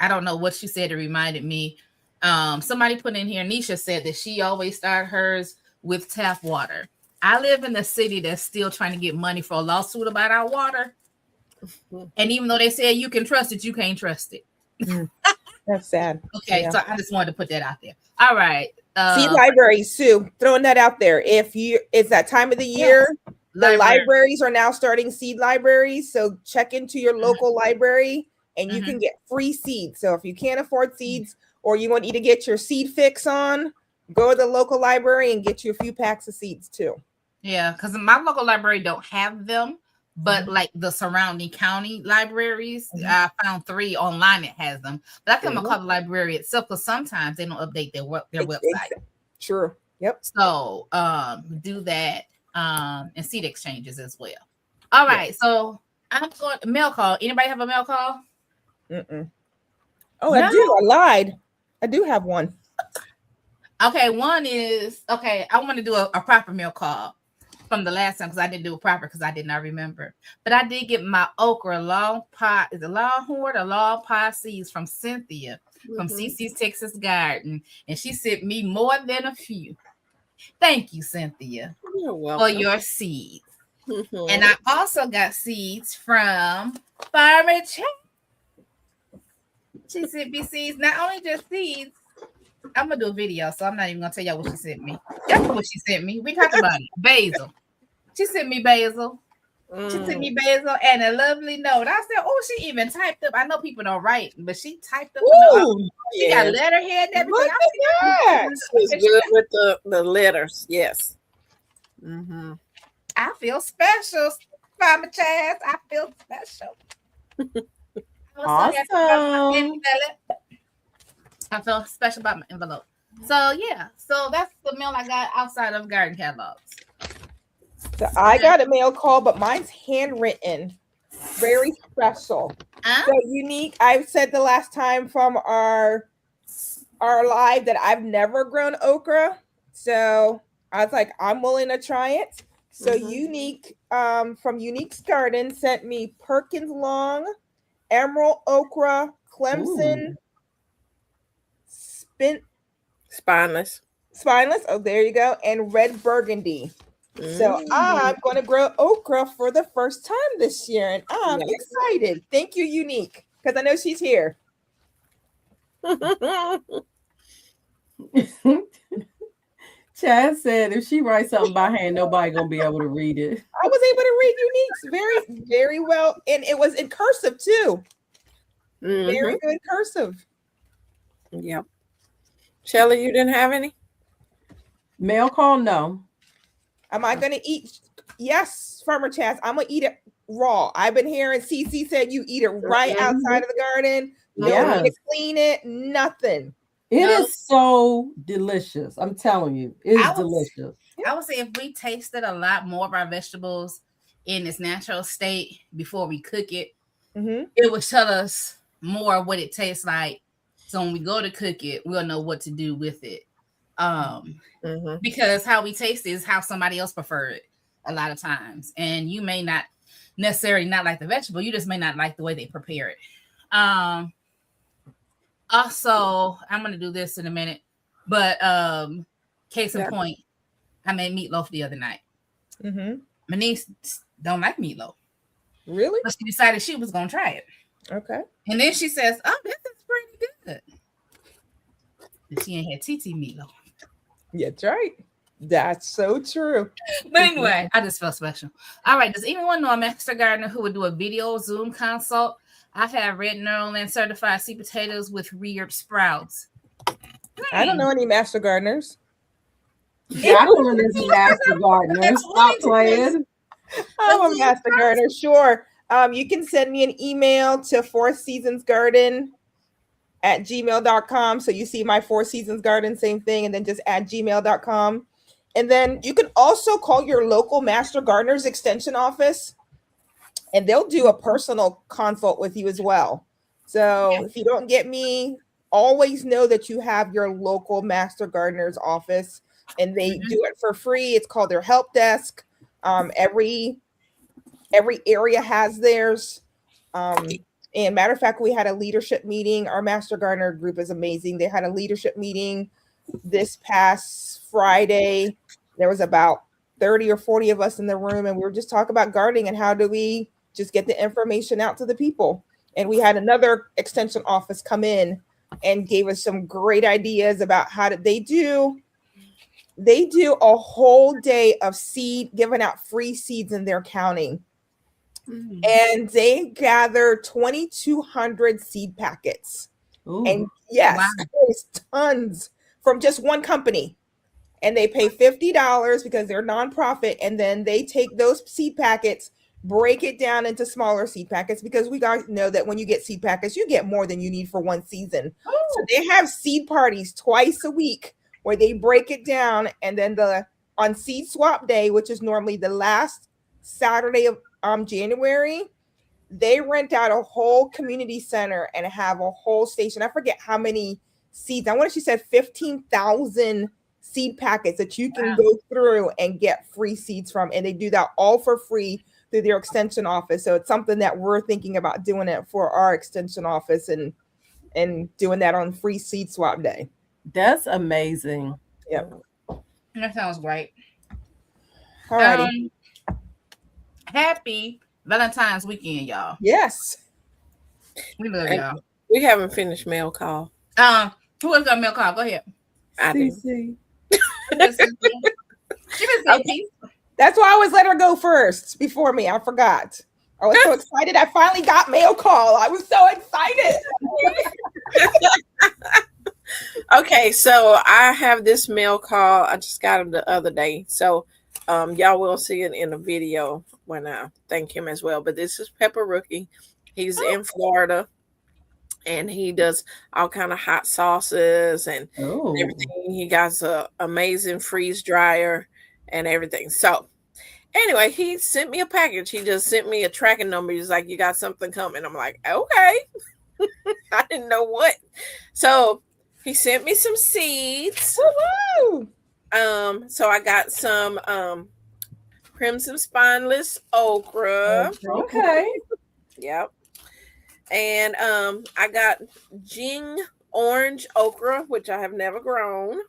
A: don't know what she said. It reminded me. Somebody put in here, Nisha said that she always started hers with tap water. I live in a city that's still trying to get money for a lawsuit about our water. And even though they say you can trust it, you can't trust it.
B: That's sad.
A: Okay, so I just wanted to put that out there. All right.
B: Seed library, Sue, throwing that out there. It's that time of the year. The libraries are now starting seed libraries. So check into your local library and you can get free seeds. So if you can't afford seeds or you want to get your seed fix on, go to the local library and get you a few packs of seeds too.
A: Yeah, because my local library don't have them, but like the surrounding county libraries, I found 3 online that has them. But I think I'm gonna call the library itself because sometimes they don't update their website.
B: True. Yep.
A: So do that. And seed exchanges as well. All right, so I'm going mail call. Anybody have a mail call?
B: Oh, no? I do. I lied. I do have one.
A: Okay, one is I want to do a proper mail call from the last time because I didn't do it proper because I did not remember. But I did get my okra long pot. Is it longhorn or long pot seeds from Cynthia? from CC's Texas Garden, and she sent me more than a few. Thank you, Cynthia, for your seeds. And I also got seeds from Farmer Chat. She sent me seeds, not only just seeds. I'm gonna do a video, so I'm not even gonna tell y'all what she sent me. That's what she sent me. We talked about it. Basil. She sent me basil. She sent me basil and a lovely note. I said, "Oh, she even typed up." I know people don't write, but she typed up a note. She got letterhead and everything.
D: She's good with the letters. Yes.
A: I feel special, Mama Chaz. I feel special.
C: Awesome.
A: I feel special about my envelope. So yeah, so that's the mail I got outside of garden catalogs.
B: So I got a mail call, but mine's handwritten, very special. So unique. I've said the last time from our live that I've never grown okra, so I was like, I'm willing to try it. So Unique from Unique's Garden sent me Perkins Long, Emerald Okra, Clemson,
D: Spineless.
B: Oh, there you go, and Red Burgundy. So I'm going to grow okra for the first time this year, and I'm excited. Thank you, Unique, because I know she's here.
C: Chad said if she writes something by hand, nobody gonna be able to read it.
B: I was able to read Unique's very, very well, and it was in cursive too. Very good cursive.
D: Yep. Shelly, you didn't have any?
C: Mail call? No.
B: Am I gonna eat? Yes, Farmer Chaz. I'm gonna eat it raw. I've been hearing CC said you eat it right outside of the garden. Don't need to clean it. Nothing.
C: It is so delicious. I'm telling you, it's delicious.
A: I would say if we tasted a lot more of our vegetables in its natural state before we cook it, it would tell us more what it tastes like. So when we go to cook it, we'll know what to do with it. Because how we taste it is how somebody else prefer it a lot of times. And you may not necessarily not like the vegetable, you just may not like the way they prepare it. Also, I'm going to do this in a minute, but case in point, I made meatloaf the other night. My niece don't like meatloaf.
B: Really?
A: But she decided she was going to try it.
B: Okay.
A: And then she says, "Oh, this is pretty good." And she ain't had TT meatloaf.
B: Yeah, that's right. That's so true.
A: But anyway, I just felt special. All right. Does anyone know a master gardener who would do a video Zoom consult? I have red Neuroland certified sweet potatoes with reared sprouts.
B: I don't know any master gardeners.
C: Jacqueline is a master gardener. Stop playing.
B: I'm a master gardener. Sure. You can send me an email to fourseasonsgarden@gmail.com. So you see my Four Seasons Garden, same thing, and then just add gmail.com. And then you can also call your local master gardener's extension office, and they'll do a personal consult with you as well. So if you don't get me, always know that you have your local master gardener's office, and they do it for free. It's called their help desk. Every area has theirs. And matter of fact, we had a leadership meeting. Our master gardener group is amazing. They had a leadership meeting this past Friday. There was about 30 or 40 of us in the room, and we were just talking about gardening and how do we just get the information out to the people. And we had another extension office come in and gave us some great ideas about how they do a whole day of giving out free seeds in their county. And they gather 2,200 seed packets. Ooh. And yes, there's tons from just one company. And they pay $50 because they're nonprofit. And then they take those seed packets, break it down into smaller seed packets, because we guys know that when you get seed packets, you get more than you need for one season. So they have seed parties twice a week where they break it down. And then on seed swap day, which is normally the last Saturday of January, they rent out a whole community center and have a whole station. I forget how many seeds. I want to, she said 15,000 seed packets that you can go through and get free seeds from. And they do that all for free through their extension office. So it's something that we're thinking about doing it for our extension office. And and doing that on free seed swap day.
C: That's amazing.
B: Yep.
A: That sounds great.
B: All righty.
A: Happy Valentine's weekend, y'all.
B: Yes.
A: We love y'all.
D: We haven't finished mail call.
A: Who else got a mail call? Go ahead.
D: I do.
C: CC.
A: She been saying peace.
B: That's why I always let her go first before me. I forgot. I was so excited. I finally got mail call. I was so excited.
D: Okay, so I have this mail call. I just got him the other day. So y'all will see it in the video when I thank him as well. But this is Pepper Rookie. He's in Florida. And he does all kind of hot sauces and everything. He got an amazing freeze dryer and everything. So anyway, he sent me a package. He just sent me a tracking number. He's like, you got something coming. I'm like, okay. I didn't know what. So he sent me some seeds.
B: Woo-hoo!
D: So I got some crimson spineless okra.
C: Okay.
D: Yep. And I got Jing orange okra, which I have never grown.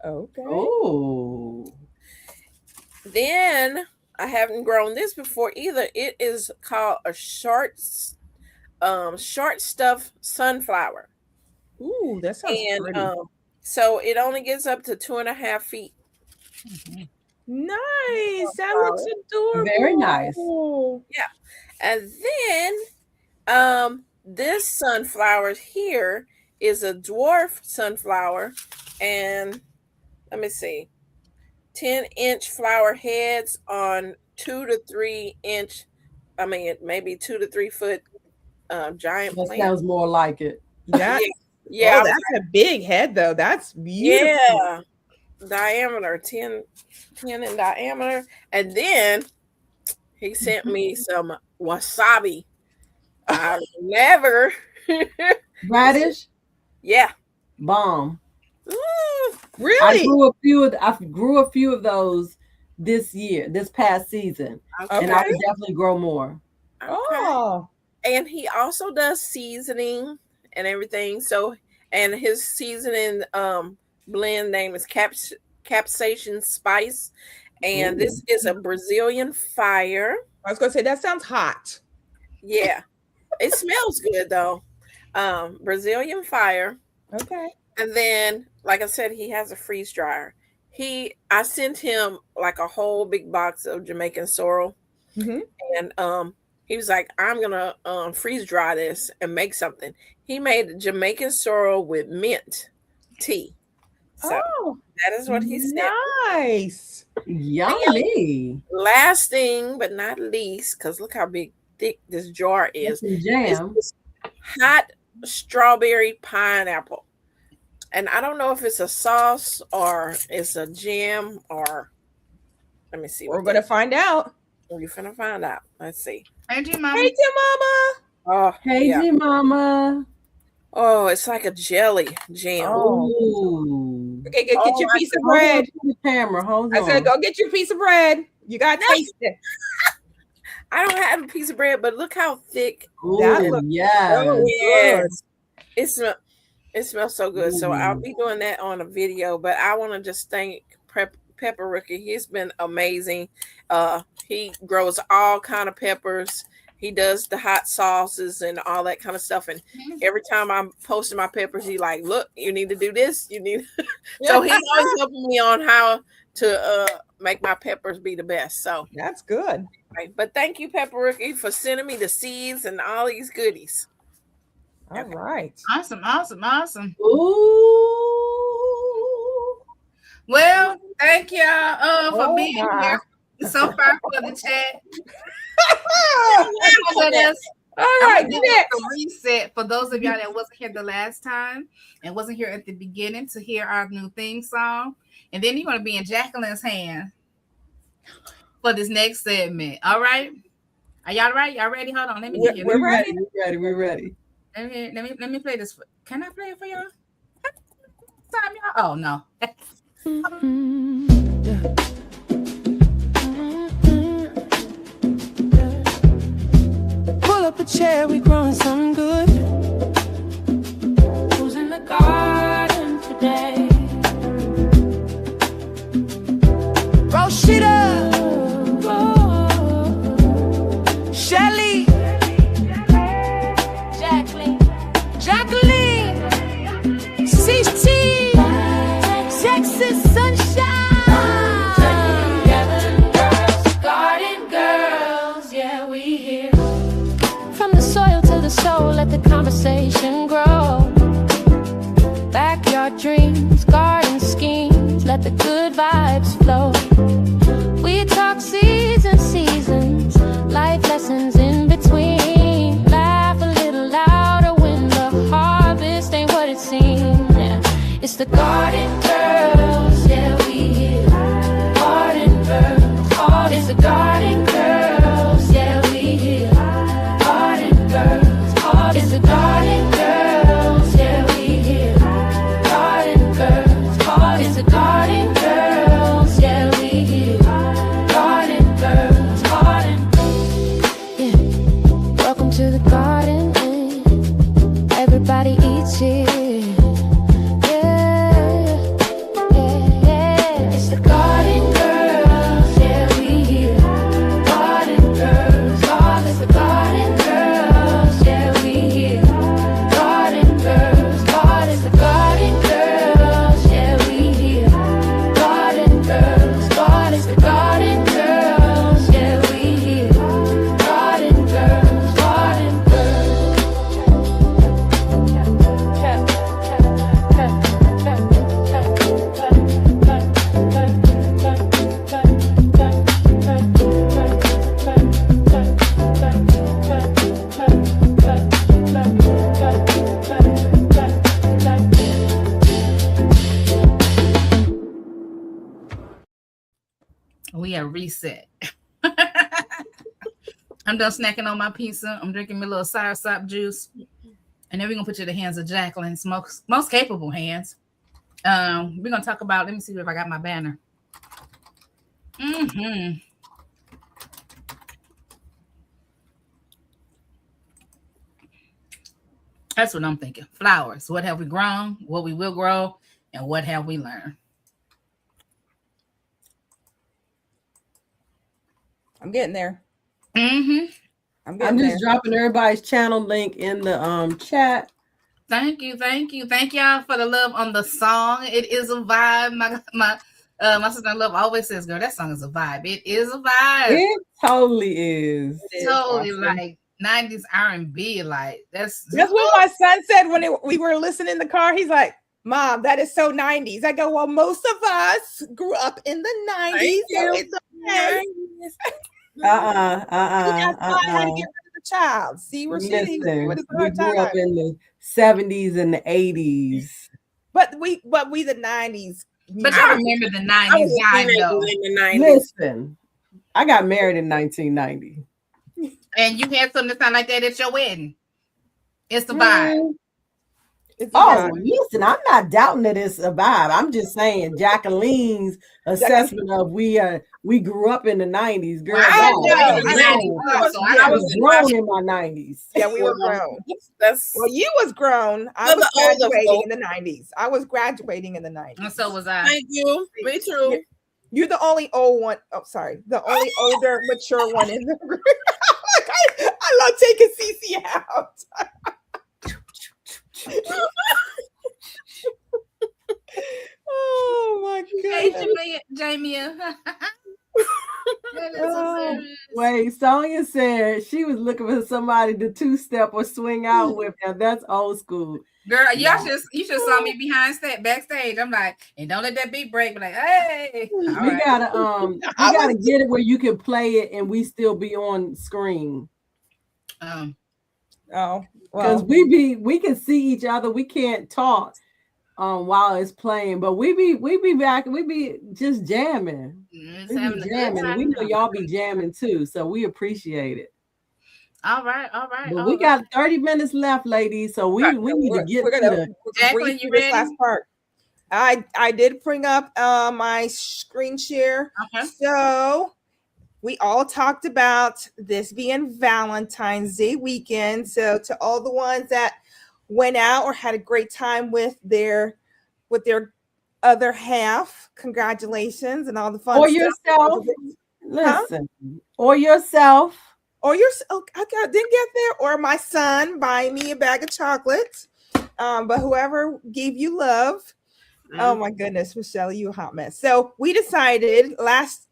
B: Okay.
C: Oh.
D: Then I haven't grown this before either. It is called a short stuff sunflower.
B: Ooh, that sounds pretty.
D: So it only gets up to 2.5 feet.
B: Nice. That looks adorable.
C: Very nice.
D: Yeah. And then this sunflower here is a dwarf sunflower, and let me see, 10-inch flower heads on 2 to 3 inch. I mean, maybe 2 to 3 foot giant
C: That
D: plant.
C: sounds more like it.
B: That,
D: Yeah,
B: oh, that's a big head though. That's beautiful.
D: yeah. Diameter 10 in diameter, and then he sent me some wasabi. I've never.
C: Radish,
D: Yeah.
C: bomb.
D: Ooh,
B: Really?
C: I grew a few of those this past season,
D: okay.
C: and I would definitely grow more.
B: Oh.
D: And he also does seasoning and everything. So, and his seasoning blend name is Capsaicin Spice, and this is a Brazilian fire.
B: I was gonna say that sounds hot.
D: Yeah, it smells good though. Brazilian fire.
B: Okay.
D: And then, like I said, he has a freeze dryer. I sent him like a whole big box of Jamaican sorrel, and he was like, "I'm gonna freeze dry this and make something." He made Jamaican sorrel with mint tea. So that is what he said.
B: Nice.
C: Yummy.
D: Last thing, but not least, because look how thick this jar is.
C: Jam.
D: It's hot strawberry pineapple. And I don't know if it's a sauce or it's a jam or let me see.
B: We're gonna find out.
D: We're gonna find out. Let's see.
A: Hey, G Mama.
B: Hey, dear mama.
D: Oh,
C: Hey,
D: yeah.
C: G Mama.
D: Oh, it's like a jelly jam.
C: Ooh.
B: Okay, get your piece of
C: Hold on
B: bread.
C: to the camera. Hold
B: I
C: on.
B: said, go get your piece of bread. You gotta taste it.
D: I don't have a piece of bread, but look how thick.
B: That
C: Ooh,
B: looks
C: yeah.
B: so
D: Yes. It smells so good. So I'll
C: Ooh.
D: be doing that on a video, but I want to just thank Pepper Rookie. He's been amazing. He grows all kind of peppers. He does the hot sauces and all that kind of stuff. And every time I'm posting my peppers, he's like, look, you need to do this. You need. So he's always helping me on how to make my peppers be the best. So
B: That's good.
D: right. But thank you, Pepper Rookie, for sending me the seeds and all these goodies.
B: All right.
A: Awesome.
C: Ooh.
A: Well, thank y'all for being
B: my.
A: here so far for the chat.
B: All right,
A: I'm gonna do
B: next.
A: a reset for those of y'all that wasn't here the last time and wasn't here at the beginning to hear our new theme song. And then you're going to be in Jacqueline's hand for this next segment. All right? Are y'all ready? Y'all ready? Hold on. Let me get you.
C: We're ready. We're ready.
A: Let me play this. Can I play it for y'all? Time, y'all? Oh, no.
E: Pull up a chair, we growing something good. the soul, let the conversation grow. Backyard dreams, garden schemes, let the good vibes flow. We talk seasons, life lessons in between. Laugh a little louder when the harvest ain't what it seems. Yeah. It's the Garden Girls, yeah, we here. Garden Girls, it's the Garden Girls, yeah, we here. Garden Girls, it's the Garden Girls, yeah, we here. Garden Girls, it's the Garden Girls, yeah, we here. Garden Girls, yeah. Welcome to the garden, everybody eats here.
A: We are reset. I'm done snacking on my pizza. I'm drinking my little soursop juice. And then we're going to put you in the hands of Jacqueline's most capable hands. We're going to talk about, let me see if I got my banner. That's what I'm thinking. Flowers. What have we grown? What we will grow? And what have we learned?
B: I'm getting there.
C: I'm just dropping everybody's channel link in the chat.
A: Thank you. Thank y'all for the love on the song. It is a vibe. My sister-in-law always says, girl, that song is a vibe. It is a vibe.
C: It totally is.
A: Totally awesome. Like 90s R&B. Like that's
B: what my son said when we were listening in the car. He's like, Mom, that is so 90s. I go, well, most of us grew up in the 90s. So it's okay.
C: How to
B: get rid of the child. See, we're sitting.
C: We grew up in the 70s and the 80s.
B: But we the 90s.
A: But I remember the 90s vibe though.
C: Listen, I got married in 1990.
A: And you had something that sound like that at your wedding. It's the vibe.
C: Listen, I'm not doubting that it's a vibe. I'm just saying Jacqueline's assessment of we grew up in the 90s. Girl, I was grown in my 90s.
B: Yeah, we were grown. Well, you was grown. I was graduating in the 90s. I was graduating in the 90s.
A: And so was I.
D: Thank you. Me too.
B: You're the only old one. Oh, sorry. The only older, mature one in the group. I love taking Cece out. Oh my God.
A: Hey, Jamie.
C: Wait, Sonia said she was looking for somebody to two-step or swing out with. Now that's old school.
A: Girl, you should saw me backstage. I'm like, and don't let that beat break. But like, hey,
C: we gotta get it where you can play it and we still be on screen. Because we can see each other. We can't talk while it's playing, but we be back. We be just jamming. Jamming. We know y'all be jamming too, so we appreciate it.
A: All right.
C: But we got 30 minutes left, ladies. So we need to get to
A: Jacqueline, you ready?
B: This last part. I did bring up my screen share.
A: Okay.
B: So we all talked about this being Valentine's Day weekend. So to all the ones that went out or had a great time with their other half, congratulations and all the fun.
C: Or yourself. Listen. Or yourself.
B: Or yourself. I didn't get there. Or my son buying me a bag of chocolates. But whoever gave you love. Oh my goodness, Michelle, you a hot mess. So we decided last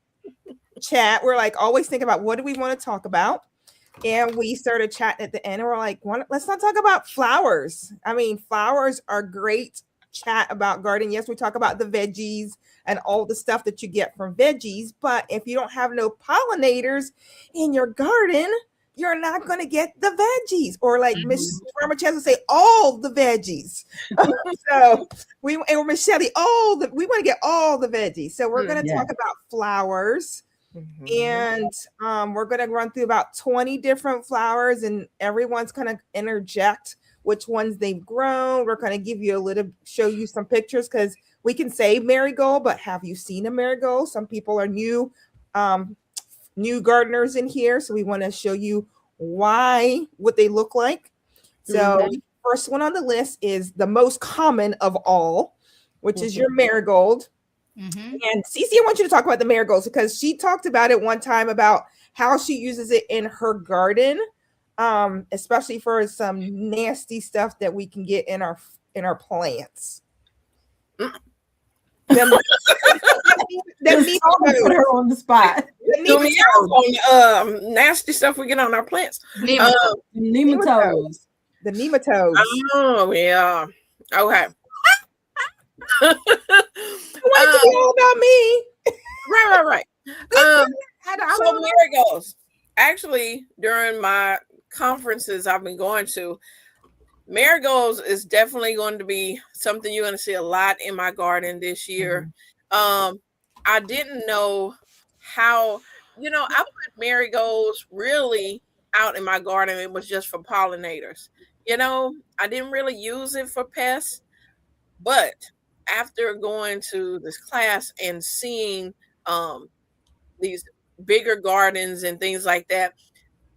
B: chat, we're like always thinking about what do we want to talk about. and we started chatting at the end. And we're like, let's not talk about flowers. I mean, flowers are great chat about gardening. Yes, we talk about the veggies and all the stuff that you get from veggies, but if you don't have no pollinators in your garden, you're not going to get the veggies, or like Miss Farmer Chess would say, all the veggies. So or Miss Shelley, we want to get all the veggies. So we're going to talk about flowers. And we're going to run through about 20 different flowers, and everyone's going to interject which ones they've grown. We're going to show you some pictures, because we can say marigold, but have you seen a marigold? Some people are new gardeners in here, so we want to show you what they look like. So the first one on the list is the most common of all, which is your marigold. And Cece, I want you to talk about the marigolds, because she talked about it one time about how she uses it in her garden, especially for some nasty stuff that we can get in our plants.
C: Put her on the spot.
D: Nasty stuff we get on our plants.
C: Nematodes.
B: The nematodes.
D: Oh yeah. Okay.
B: What you know about me?
D: Right. So marigolds. Actually, during my conferences I've been going to, marigolds is definitely going to be something you're going to see a lot in my garden this year. I didn't know how, I put marigolds really out in my garden. It was just for pollinators. I didn't really use it for pests, but after going to this class and seeing these bigger gardens and things like that,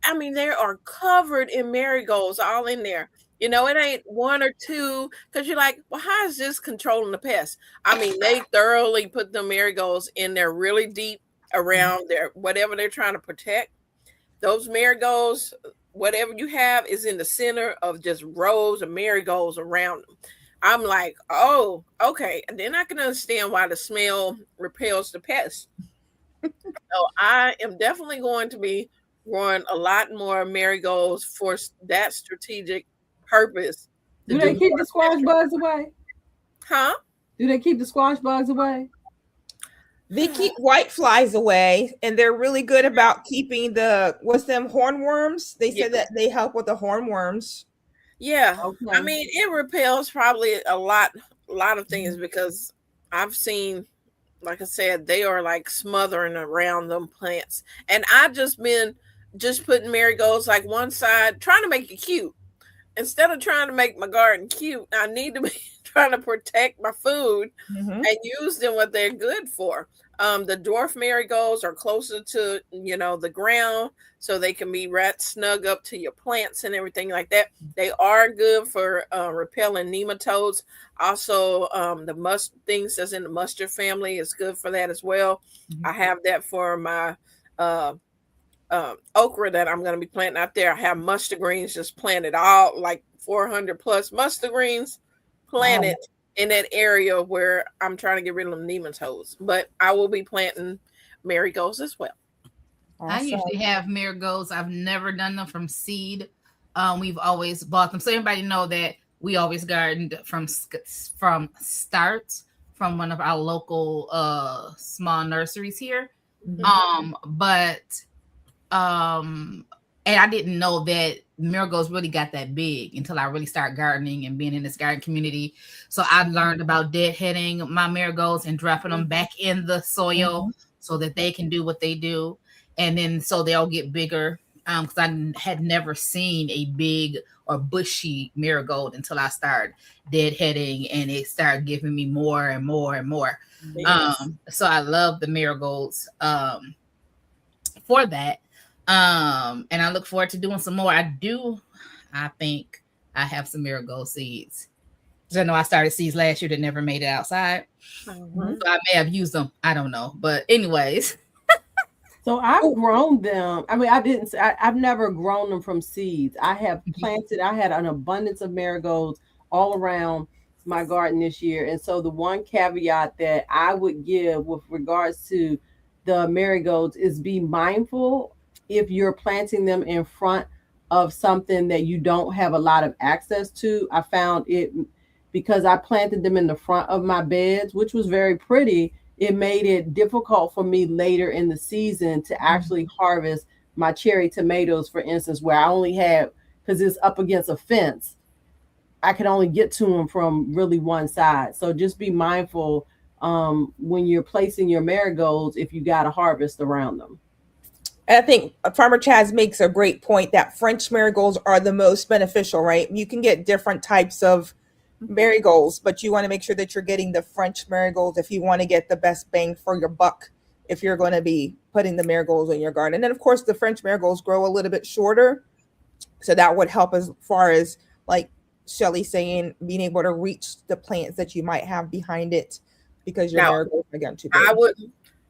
D: I mean, they are covered in marigolds all in there. It ain't one or two, because you're like, well, how is this controlling the pests? I mean, they thoroughly put the marigolds in there really deep around their whatever they're trying to protect. Those marigolds, whatever you have, is in the center of just rows of marigolds around them. I'm like, oh, okay. And then I can understand why the smell repels the pests. So I am definitely going to be growing a lot more marigolds for that strategic purpose.
C: Do they keep the squash bugs away?
D: Huh?
C: Do they keep the squash bugs away?
B: They keep white flies away, and they're really good about keeping hornworms. They said that they help with the hornworms.
D: Yeah. Okay. I mean, it repels probably a lot of things, because I've seen, like I said, they are like smothering around them plants. And I've just been putting marigolds like one side, trying to make it cute. Instead of trying to make my garden cute, I need to be trying to protect my food and use them what they're good for. The dwarf marigolds are closer to, the ground, so they can be right snug up to your plants and everything like that. They are good for repelling nematodes. Also, the things that's in the mustard family is good for that as well. I have that for my okra that I'm going to be planting out there. I have mustard greens just planted, all like 400 plus mustard greens planted in that area where I'm trying to get rid of them nematodes. But I will be planting marigolds as well.
A: Awesome. I usually have marigolds. I've never done them from seed. We've always bought them. So everybody know that we always gardened from start from one of our local small nurseries here. And I didn't know that marigolds really got that big until I really started gardening and being in this garden community. So I learned about deadheading my marigolds and dropping them back in the soil so that they can do what they do. And then so they'll get bigger. Because I had never seen a big or bushy marigold until I started deadheading, and it started giving me more and more and more. Yes. So I love the marigolds for that. And I look forward to doing some more. I think I have some marigold seeds. I know I started seeds last year that never made it outside. So I may have used them. I don't know. But anyways.
C: So I've grown them. I mean, I've never grown them from seeds. I have planted, I had an abundance of marigolds all around my garden this year. And so the one caveat that I would give with regards to the marigolds is be mindful if you're planting them in front of something that you don't have a lot of access to. I found it because I planted them in the front of my beds, which was very pretty. It made it difficult for me later in the season to actually harvest my cherry tomatoes, for instance, where I only had, because it's up against a fence, I could only get to them from really one side. So just be mindful when you're placing your marigolds if you got a harvest around them.
B: I think Farmer Chaz makes a great point that French marigolds are the most beneficial, right? You can get different types of marigolds, but you want to make sure that you're getting the French marigolds if you want to get the best bang for your buck, if you're going to be putting the marigolds in your garden. And then, of course, the French marigolds grow a little bit shorter. So that would help as far as, like Shelly saying, being able to reach the plants that you might have behind it because your marigolds are getting too big.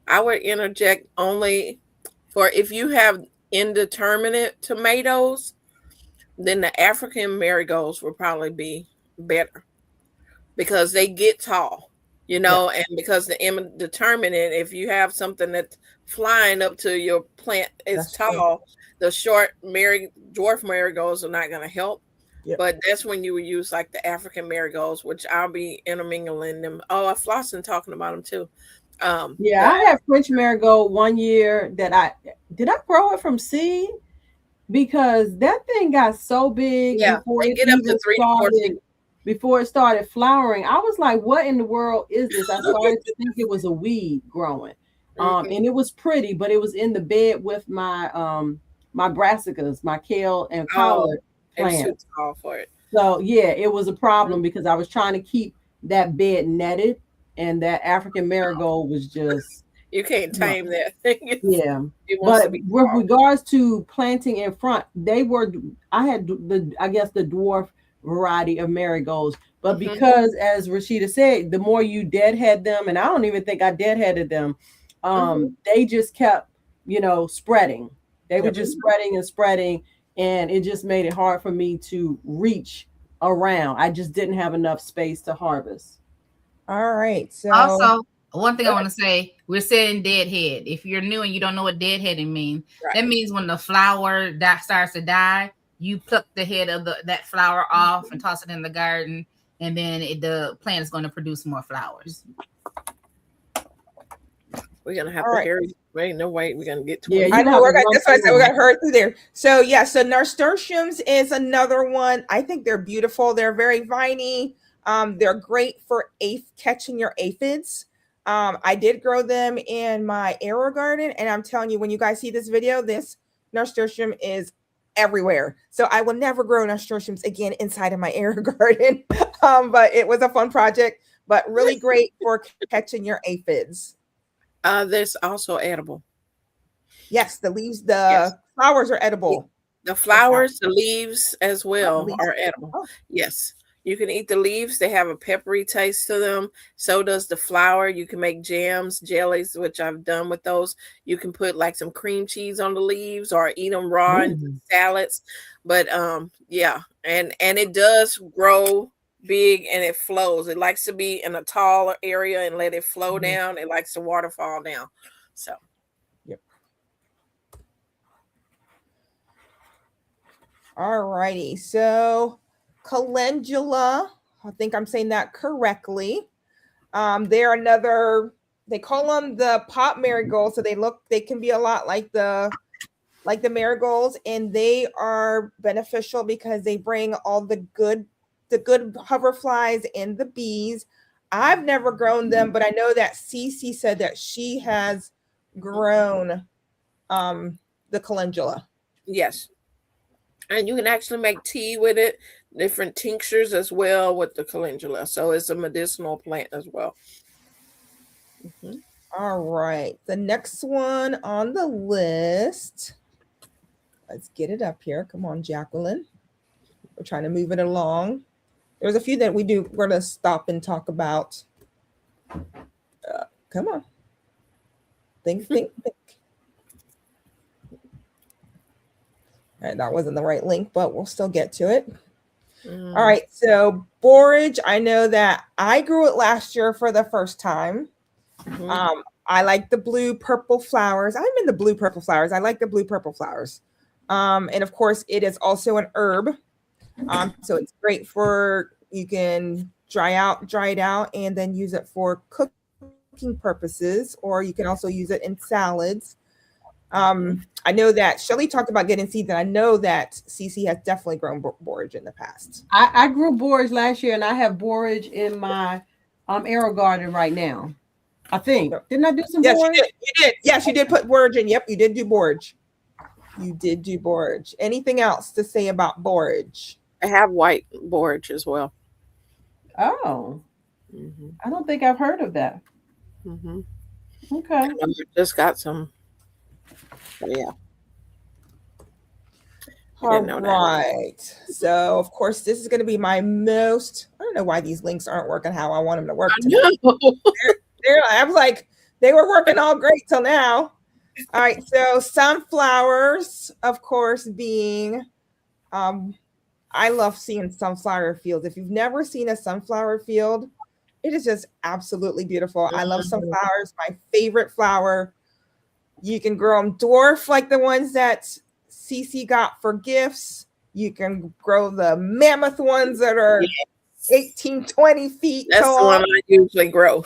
D: I would interject only for if you have indeterminate tomatoes, then the African marigolds will probably be better because they get tall, and because the indeterminate, if you have something that's flying up to your plant is tall, true. The short dwarf marigolds are not going to help. Yep. But that's when you would use like the African marigolds, which I'll be intermingling them. Oh, Flossin talking about them too.
C: I had French marigold one year that I grow it from seed because that thing got so big before it get up to 3 to 4 feet. Before it started flowering. I was like, what in the world is this? I started to think it was a weed growing. And it was pretty, but it was in the bed with my my brassicas, my kale and collard plants.
D: For it.
C: So it was a problem because I was trying to keep that bed netted. And that African marigold was just...
D: You can't tame that thing.
C: But with regards to planting in front, I had the dwarf variety of marigolds. But because, as Rashida said, the more you deadhead them, and I don't even think I deadheaded them, they just kept, spreading. They were just spreading and spreading, and it just made it hard for me to reach around. I just didn't have enough space to harvest.
B: All right. So
A: also, one thing I want to say, we're saying deadhead. If you're new and you don't know what deadheading means, that means when the flower that starts to die, you pluck the head of that flower off and toss it in the garden, and then the plant is going to produce more flowers.
D: We're gonna have to hurry. Wait, no wait. We're gonna get to.
B: I know. That's why I said we're gonna hurry through there. So so nasturtiums is another one. I think they're beautiful. They're very viney. They're great for catching your aphids. I did grow them in my AeroGarden, and I'm telling you, when you guys see this video, this nasturtium is everywhere. So I will never grow nasturtiums again inside of my AeroGarden. But it was a fun project, but really great for catching your aphids.
D: There's also edible.
B: Yes, the leaves, flowers are edible.
D: The flowers, the leaves as well are edible. Oh. Yes. You can eat the leaves. They have a peppery taste to them. So does the flower. You can make jams, jellies, which I've done with those. You can put like some cream cheese on the leaves or eat them raw in salads. But and it does grow big and it flows. It likes to be in a taller area and let it flow down. It likes the water fall down. So
B: all righty. So calendula, I think I'm saying that correctly. They're they call them the pot marigolds. So they can be a lot like the marigolds, and they are beneficial because they bring all the good hoverflies and the bees. I've never grown them, but I know that Cece said that she has grown the calendula.
D: Yes. And you can actually make tea with it, different tinctures as well with the calendula. So it's a medicinal plant as well.
B: All right. The next one on the list. Let's get it up here. Come on, Jacqueline. We're trying to move it along. There's a few that we're going to stop and talk about. Come on. Think. All right, that wasn't the right link, but we'll still get to it. All right, so borage, I know that I grew it last year for the first time. I like the blue purple flowers. I'm in the blue purple flowers. I like the blue purple flowers. And of course, it is also an herb. So it's great for, you can dry it out, and then use it for cooking purposes, or you can also use it in salads. I know that Shelly talked about getting seeds, and I know that Cece has definitely grown borage in the past.
C: I grew borage last year, and I have borage in my arrow garden right now. I think. Didn't I do some borage?
B: You did. Yes, you did put borage in. Yep, you did do borage. You did do borage. Anything else to say about borage?
D: I have white borage as well.
C: Oh. I don't think I've heard of that. Okay.
D: I just got some. Yeah.
B: All right. So, of course, this is going to be my most, I don't know why these links aren't working how I want them to work. I was like, they were working all great till now. All right. So, sunflowers, of course, being, I love seeing sunflower fields. If you've never seen a sunflower field, it is just absolutely beautiful. I love sunflowers. My favorite flower. You can grow them dwarf like the ones that Cece got for gifts. You can grow the mammoth ones that are 18, 20 feet
D: That's
B: tall.
D: the one I usually grow.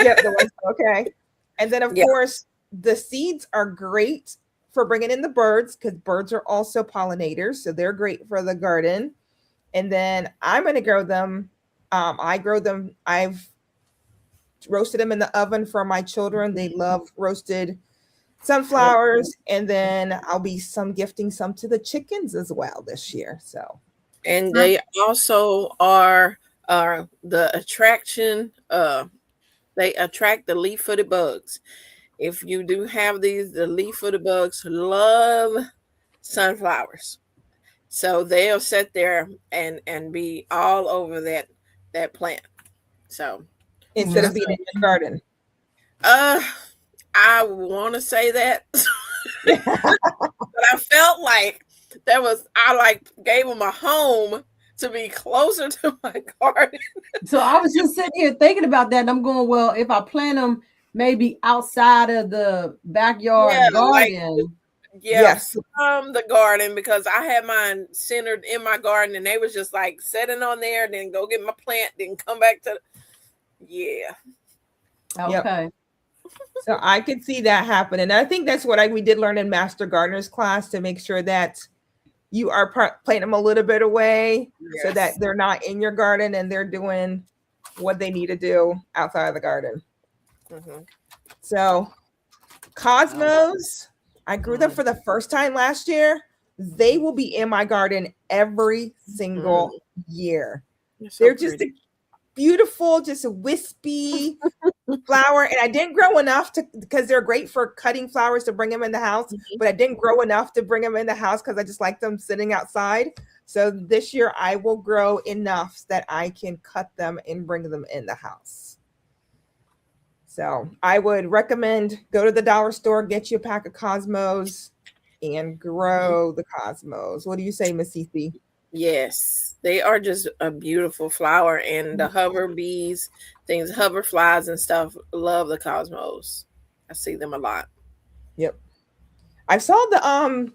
B: Yep, the ones, okay. And then, of course, the seeds are great for bringing in the birds, because birds are also pollinators. So they're great for the garden. And then I'm going to grow them. I grow them. I've roasted them in the oven for my children. They love roasted sunflowers. And then I'll be gifting some to the chickens as well this year. So,
D: and they also are the attraction. They attract the leaf-footed bugs. If you do have these, the leaf-footed bugs love sunflowers. So they'll sit there and be all over that plant. So
B: instead of being in your garden.
D: I want to say that. But I felt like I gave them a home to be closer to my garden.
C: So I was just sitting here thinking about that, and I'm going, well, if I plant them maybe outside of the backyard garden.
D: The garden, because I had mine centered in my garden, and they was just like sitting on there, then go get my plant, then come back to
C: Okay.
B: Yep. So I could see that happen. And I think that's what we did learn in Master Gardener's class, to make sure that you are planting them a little bit away so that they're not in your garden and they're doing what they need to do outside of the garden. So cosmos, I grew them for the first time last year. They will be in my garden every single year. They're just a beautiful, just a wispy flower. And I didn't grow enough because they're great for cutting flowers to bring them in the house, but I didn't grow enough to bring them in the house because I just like them sitting outside. So this year I will grow enough that I can cut them and bring them in the house. So I would recommend go to the dollar store, get you a pack of cosmos, and grow the cosmos. What do you say, Miss Cece?
D: Yes, they are just a beautiful flower, and the hover bees, hoverflies and stuff love the cosmos. I see them a lot.
B: Yep. I saw I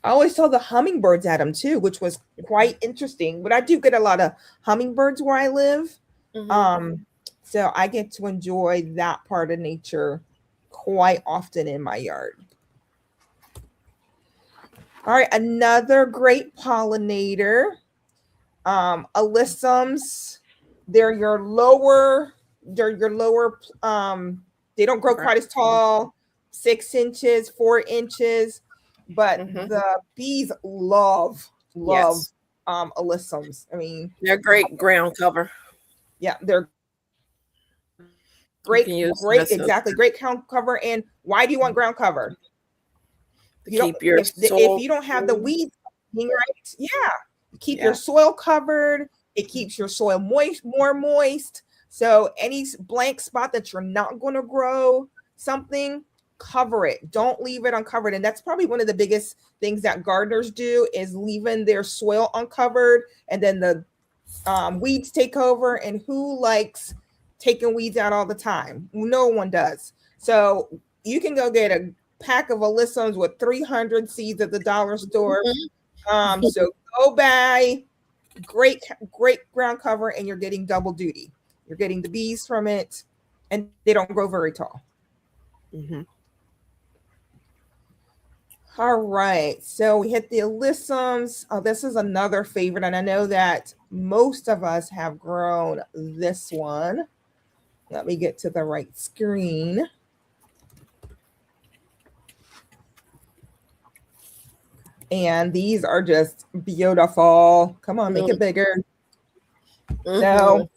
B: always saw the hummingbirds at them too, which was quite interesting. But I do get a lot of hummingbirds where I live. So I get to enjoy that part of nature quite often in my yard. All right, another great pollinator, alyssums. They're your lower. They don't grow quite as tall, 6 inches, 4 inches, but the bees love alyssums. I mean,
D: they're great ground cover.
B: Yeah, they're great, exactly, great ground cover. And why do you want ground cover? If you don't have the weeds, right? Keep your soil covered. It keeps your soil more moist. So any blank spot that you're not going to grow something, cover it. Don't leave it uncovered. And that's probably one of the biggest things that gardeners do, is leaving their soil uncovered, and then the weeds take over. And who likes taking weeds out all the time? No one does. So you can go get a pack of alyssums with 300 seeds at the dollar store. So go buy great ground cover, and you're getting double duty. You're getting the bees from it, and they don't grow very tall.
D: Mm-hmm.
B: All right, so we hit the alyssums. Oh, this is another favorite, and I know that most of us have grown this one. Let me get to the right screen. And these are just beautiful. Come on, make it bigger. So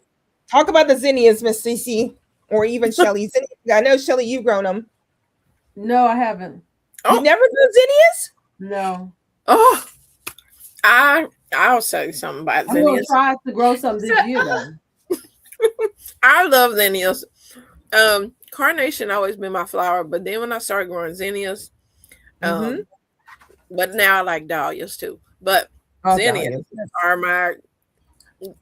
B: talk about the zinnias, Miss Cece, or even Shelly. I know, Shelly, you've grown them.
C: No, I haven't.
B: You never grew zinnias?
C: No.
D: Oh, I'll say something about
C: I'm gonna
D: zinnias.
C: try to grow some this year though.
D: I love zinnias. Carnation always been my flower, but then when I started growing zinnias, but now I like dahlias too. But zinnias are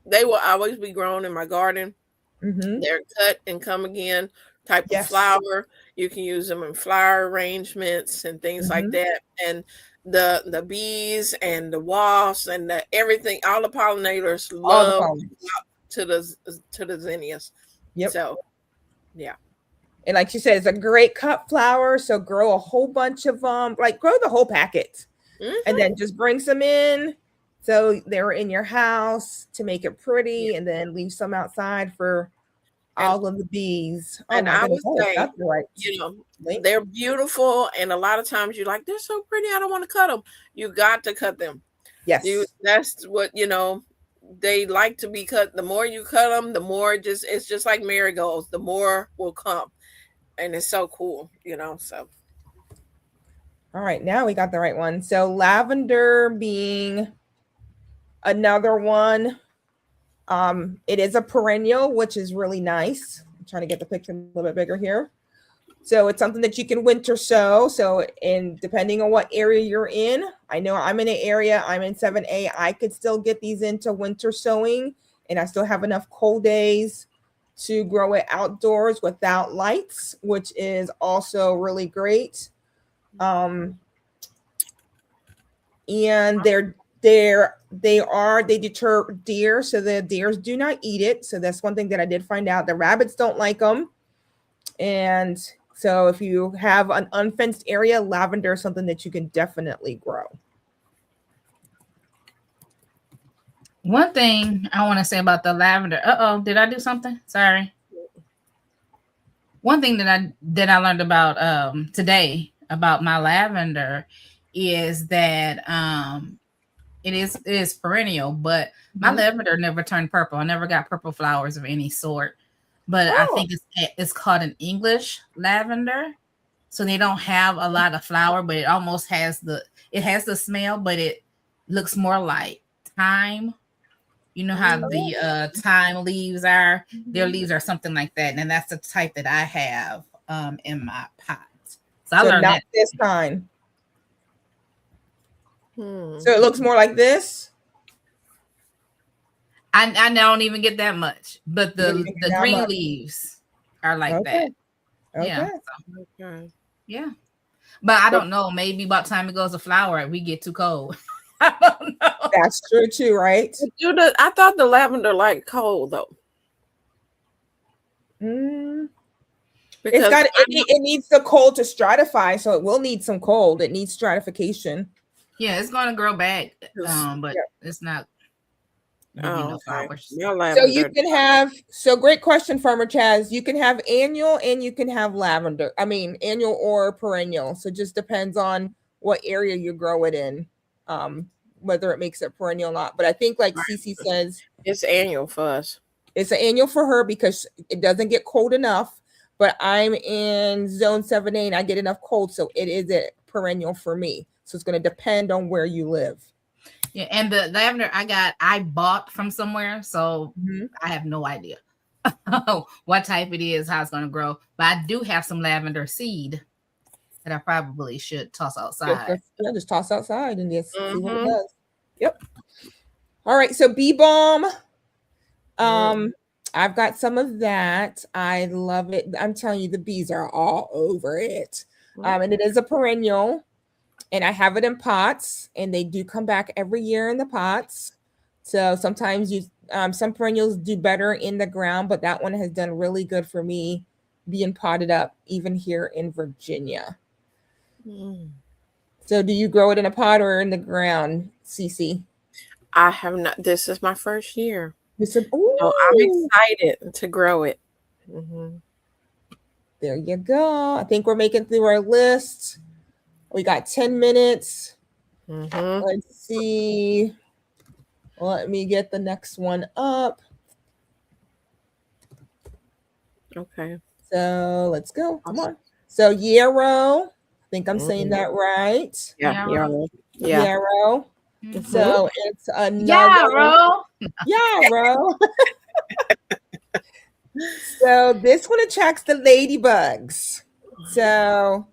D: they will always be grown in my garden. They're cut and come again type of flower. You can use them in flower arrangements and things like that. And the bees and the wasps and everything, all the pollinators love to the zinnias.
B: Yep.
D: So yeah.
B: And like you said, it's a great cut flower. So grow a whole bunch of them, like grow the whole packet, and then just bring some in. So they're in your house to make it pretty, and then leave some outside for all of the bees.
D: And I would say,
B: right.
D: you know, they're beautiful, and a lot of times you're like, they're so pretty, I don't want to cut them. You got to cut them.
B: Yes,
D: that's what they like to be cut. The more you cut them, the more it's just like marigolds. The more will come, and it's so cool, So,
B: all right, now we got the right one. So lavender being another one. It is a perennial, which is really nice. I'm trying to get the picture a little bit bigger here. So it's something that you can winter sow. So, and depending on what area you're in, I know I'm in an area, I'm in 7A, I could still get these into winter sowing, and I still have enough cold days to grow it outdoors without lights, which is also really great. And they deter deer, so the deers do not eat it. So that's one thing that I did find out. The rabbits don't like them. And so if you have an unfenced area, lavender is something that you can definitely grow.
A: One thing I want to say about the lavender. Did I do something? Sorry. One thing that I learned about today about my lavender is that it is perennial, but my lavender never turned purple. I never got purple flowers of any sort. But I think it's called an English lavender. So they don't have a lot of flower, but it almost has the smell, but it looks more like thyme. You know how the thyme leaves are? Their leaves are something like that. And that's the type that I have in my pot. So I learned that
B: this kind. So it looks more like this.
A: I don't even get that much, but the green leaves are like that.
B: Okay.
A: Yeah. But I don't know. Maybe by the time it goes to flower, we get too cold. I don't know.
B: That's true too, right?
D: I thought the lavender liked cold though.
B: It needs the cold to stratify, so it will need some cold. It needs stratification.
A: Yeah, it's going to grow back, but it's not. Flowers.
B: So you can have. So great question, Farmer Chaz. You can have annual and you can have lavender. I mean, annual or perennial. So it just depends on what area you grow it in, whether it makes it perennial or not. But I think, like Cece says,
D: it's annual for us.
B: It's an annual for her because it doesn't get cold enough. But I'm in zone 7A and I get enough cold, so it is a perennial for me. So it's going to depend on where you live.
A: Yeah, and the lavender I bought from somewhere, so I have no idea what type it is, how it's going to grow. But I do have some lavender seed that I probably should toss outside.
B: Just toss outside and just see what it does. Yep. All right, so bee balm. I've got some of that. I love it. I'm telling you, the bees are all over it. And it is a perennial, and I have it in pots, and they do come back every year in the pots. So sometimes some perennials do better in the ground, but that one has done really good for me being potted up, even here in Virginia. So do you grow it in a pot or in the ground, Cece?
D: I have not. This is my first year.
B: You said,
D: so I'm excited to grow it.
B: There you go. I think we're making through our list. We got 10 minutes. Let's see. Let me get the next one up.
D: Okay.
B: So let's go. Come on. So yarrow. I think I'm saying that right.
D: Yeah. Yarrow.
B: Yeah. Yarrow. So it's
A: another
B: yarrow. So this one attracts the ladybugs. So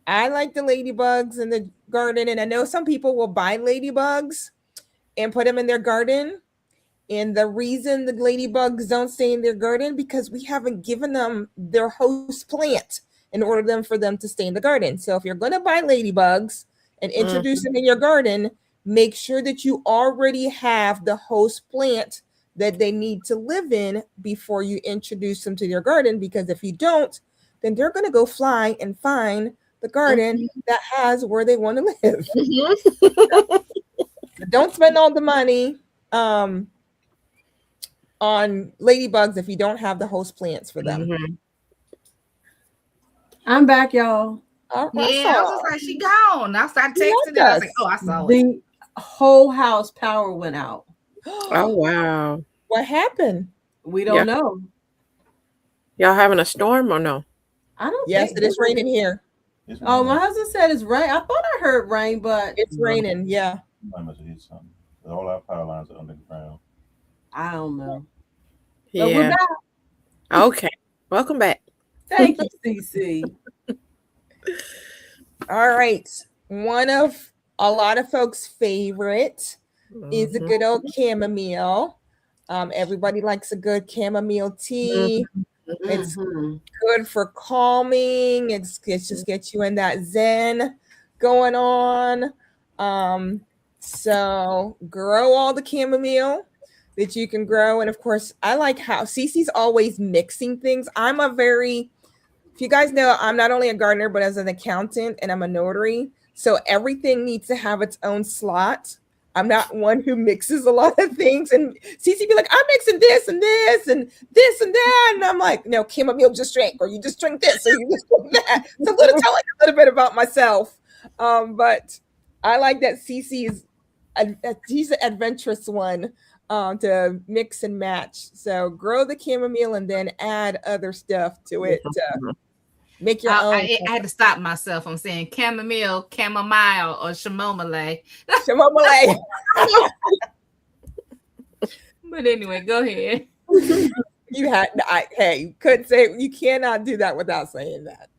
B: I like the ladybugs in the garden, and I know some people will buy ladybugs and put them in their garden. And the reason the ladybugs don't stay in their garden because we haven't given them their host plant in order for them to stay in the garden. So if you're going to buy ladybugs and introduce them in your garden, make sure that you already have the host plant that they need to live in before you introduce them to your garden. Because if you don't, then they're going to go fly and find the garden that has where they want to live. Don't spend all the money on ladybugs if you don't have the host plants for them.
C: I'm back, y'all.
B: Oh,
A: yeah, I was just like, she gone. I started texting her. I was like, oh, I saw it.
C: The whole house power went out.
D: Oh, wow.
B: What happened?
C: We don't know.
D: Y'all having a storm or no?
C: I don't
B: Yes,
C: think
B: it is raining here.
C: Oh, my husband said it's rain. I thought I heard rain, but
B: it's raining. Yeah.
F: I must have hit something. All our power lines are underground.
C: I don't know.
D: Yeah.
C: But we're back.
D: Okay. Welcome back.
C: Thank you, CC.
B: All right. One of a lot of folks' favorite is a good old chamomile. Everybody likes a good chamomile tea. It's good for calming. It just gets you in that zen going on. So grow all the chamomile that you can grow. And of course, I like how Cece's always mixing things. If you guys know, I'm not only a gardener, but as an accountant and I'm a notary. So everything needs to have its own slot. I'm not one who mixes a lot of things. And Cece be like, I'm mixing this and this and this and that. And I'm like, no, chamomile just drink, or you just drink this, or you just drink that. So I'm going to tell like a little bit about myself. But I like that Cece she's an adventurous one to mix and match. So grow the chamomile and then add other stuff to it to make your own.
A: I had to stop myself from saying chamomile, chamomile, or chamomile.
B: Chamomile.
A: But anyway, go ahead.
B: You couldn't say, you cannot do that without saying that.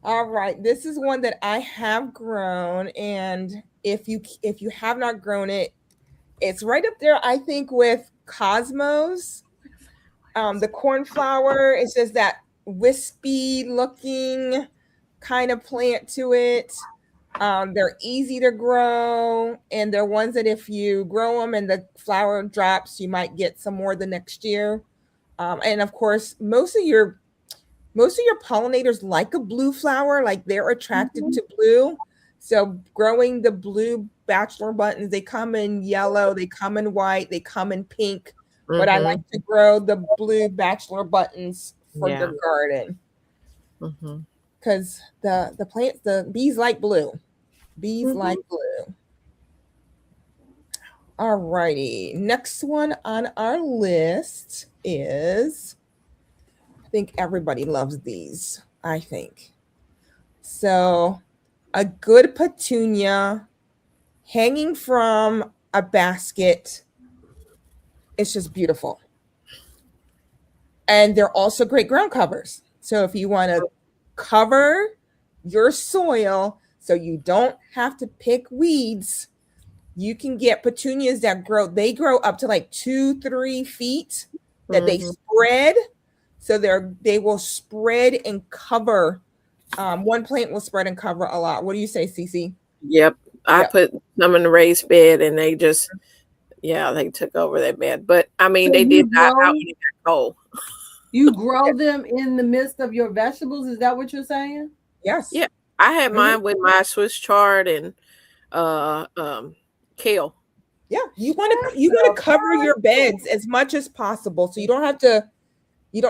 B: All right, this is one that I have grown, and if you have not grown it, it's right up there, I think, with Cosmos. The cornflower is just that wispy looking kind of plant to it. They're easy to grow, and they're ones that if you grow them and the flower drops, you might get some more the next year. And of course, most of your pollinators like a blue flower, like they're attracted to blue. So growing the blue bachelor buttons, they come in yellow, they come in white, they come in pink. But I like to grow the blue bachelor buttons for the garden. Because the bees like blue. Bees like blue. All righty. Next one on our list is, I think everybody loves these, I think. So a good petunia hanging from a basket. It's just beautiful. And they're also great ground covers. So if you want to cover your soil so you don't have to pick weeds, you can get petunias that grow up to like 2-3 feet that they spread. So they will spread and cover. One plant will spread and cover a lot. What do you say, Cece?
D: Yep. I put some in the raised bed and they just, they took over that bed. But I mean,
C: So
D: they
C: you
D: did not
C: grow-
D: out when it got cold.
C: You grow them in the midst of your vegetables. Is that what you're saying?
B: Yes.
D: Yeah. I had mine with my Swiss chard and kale.
B: Yeah, you want to cover your beds as much as possible, so you don't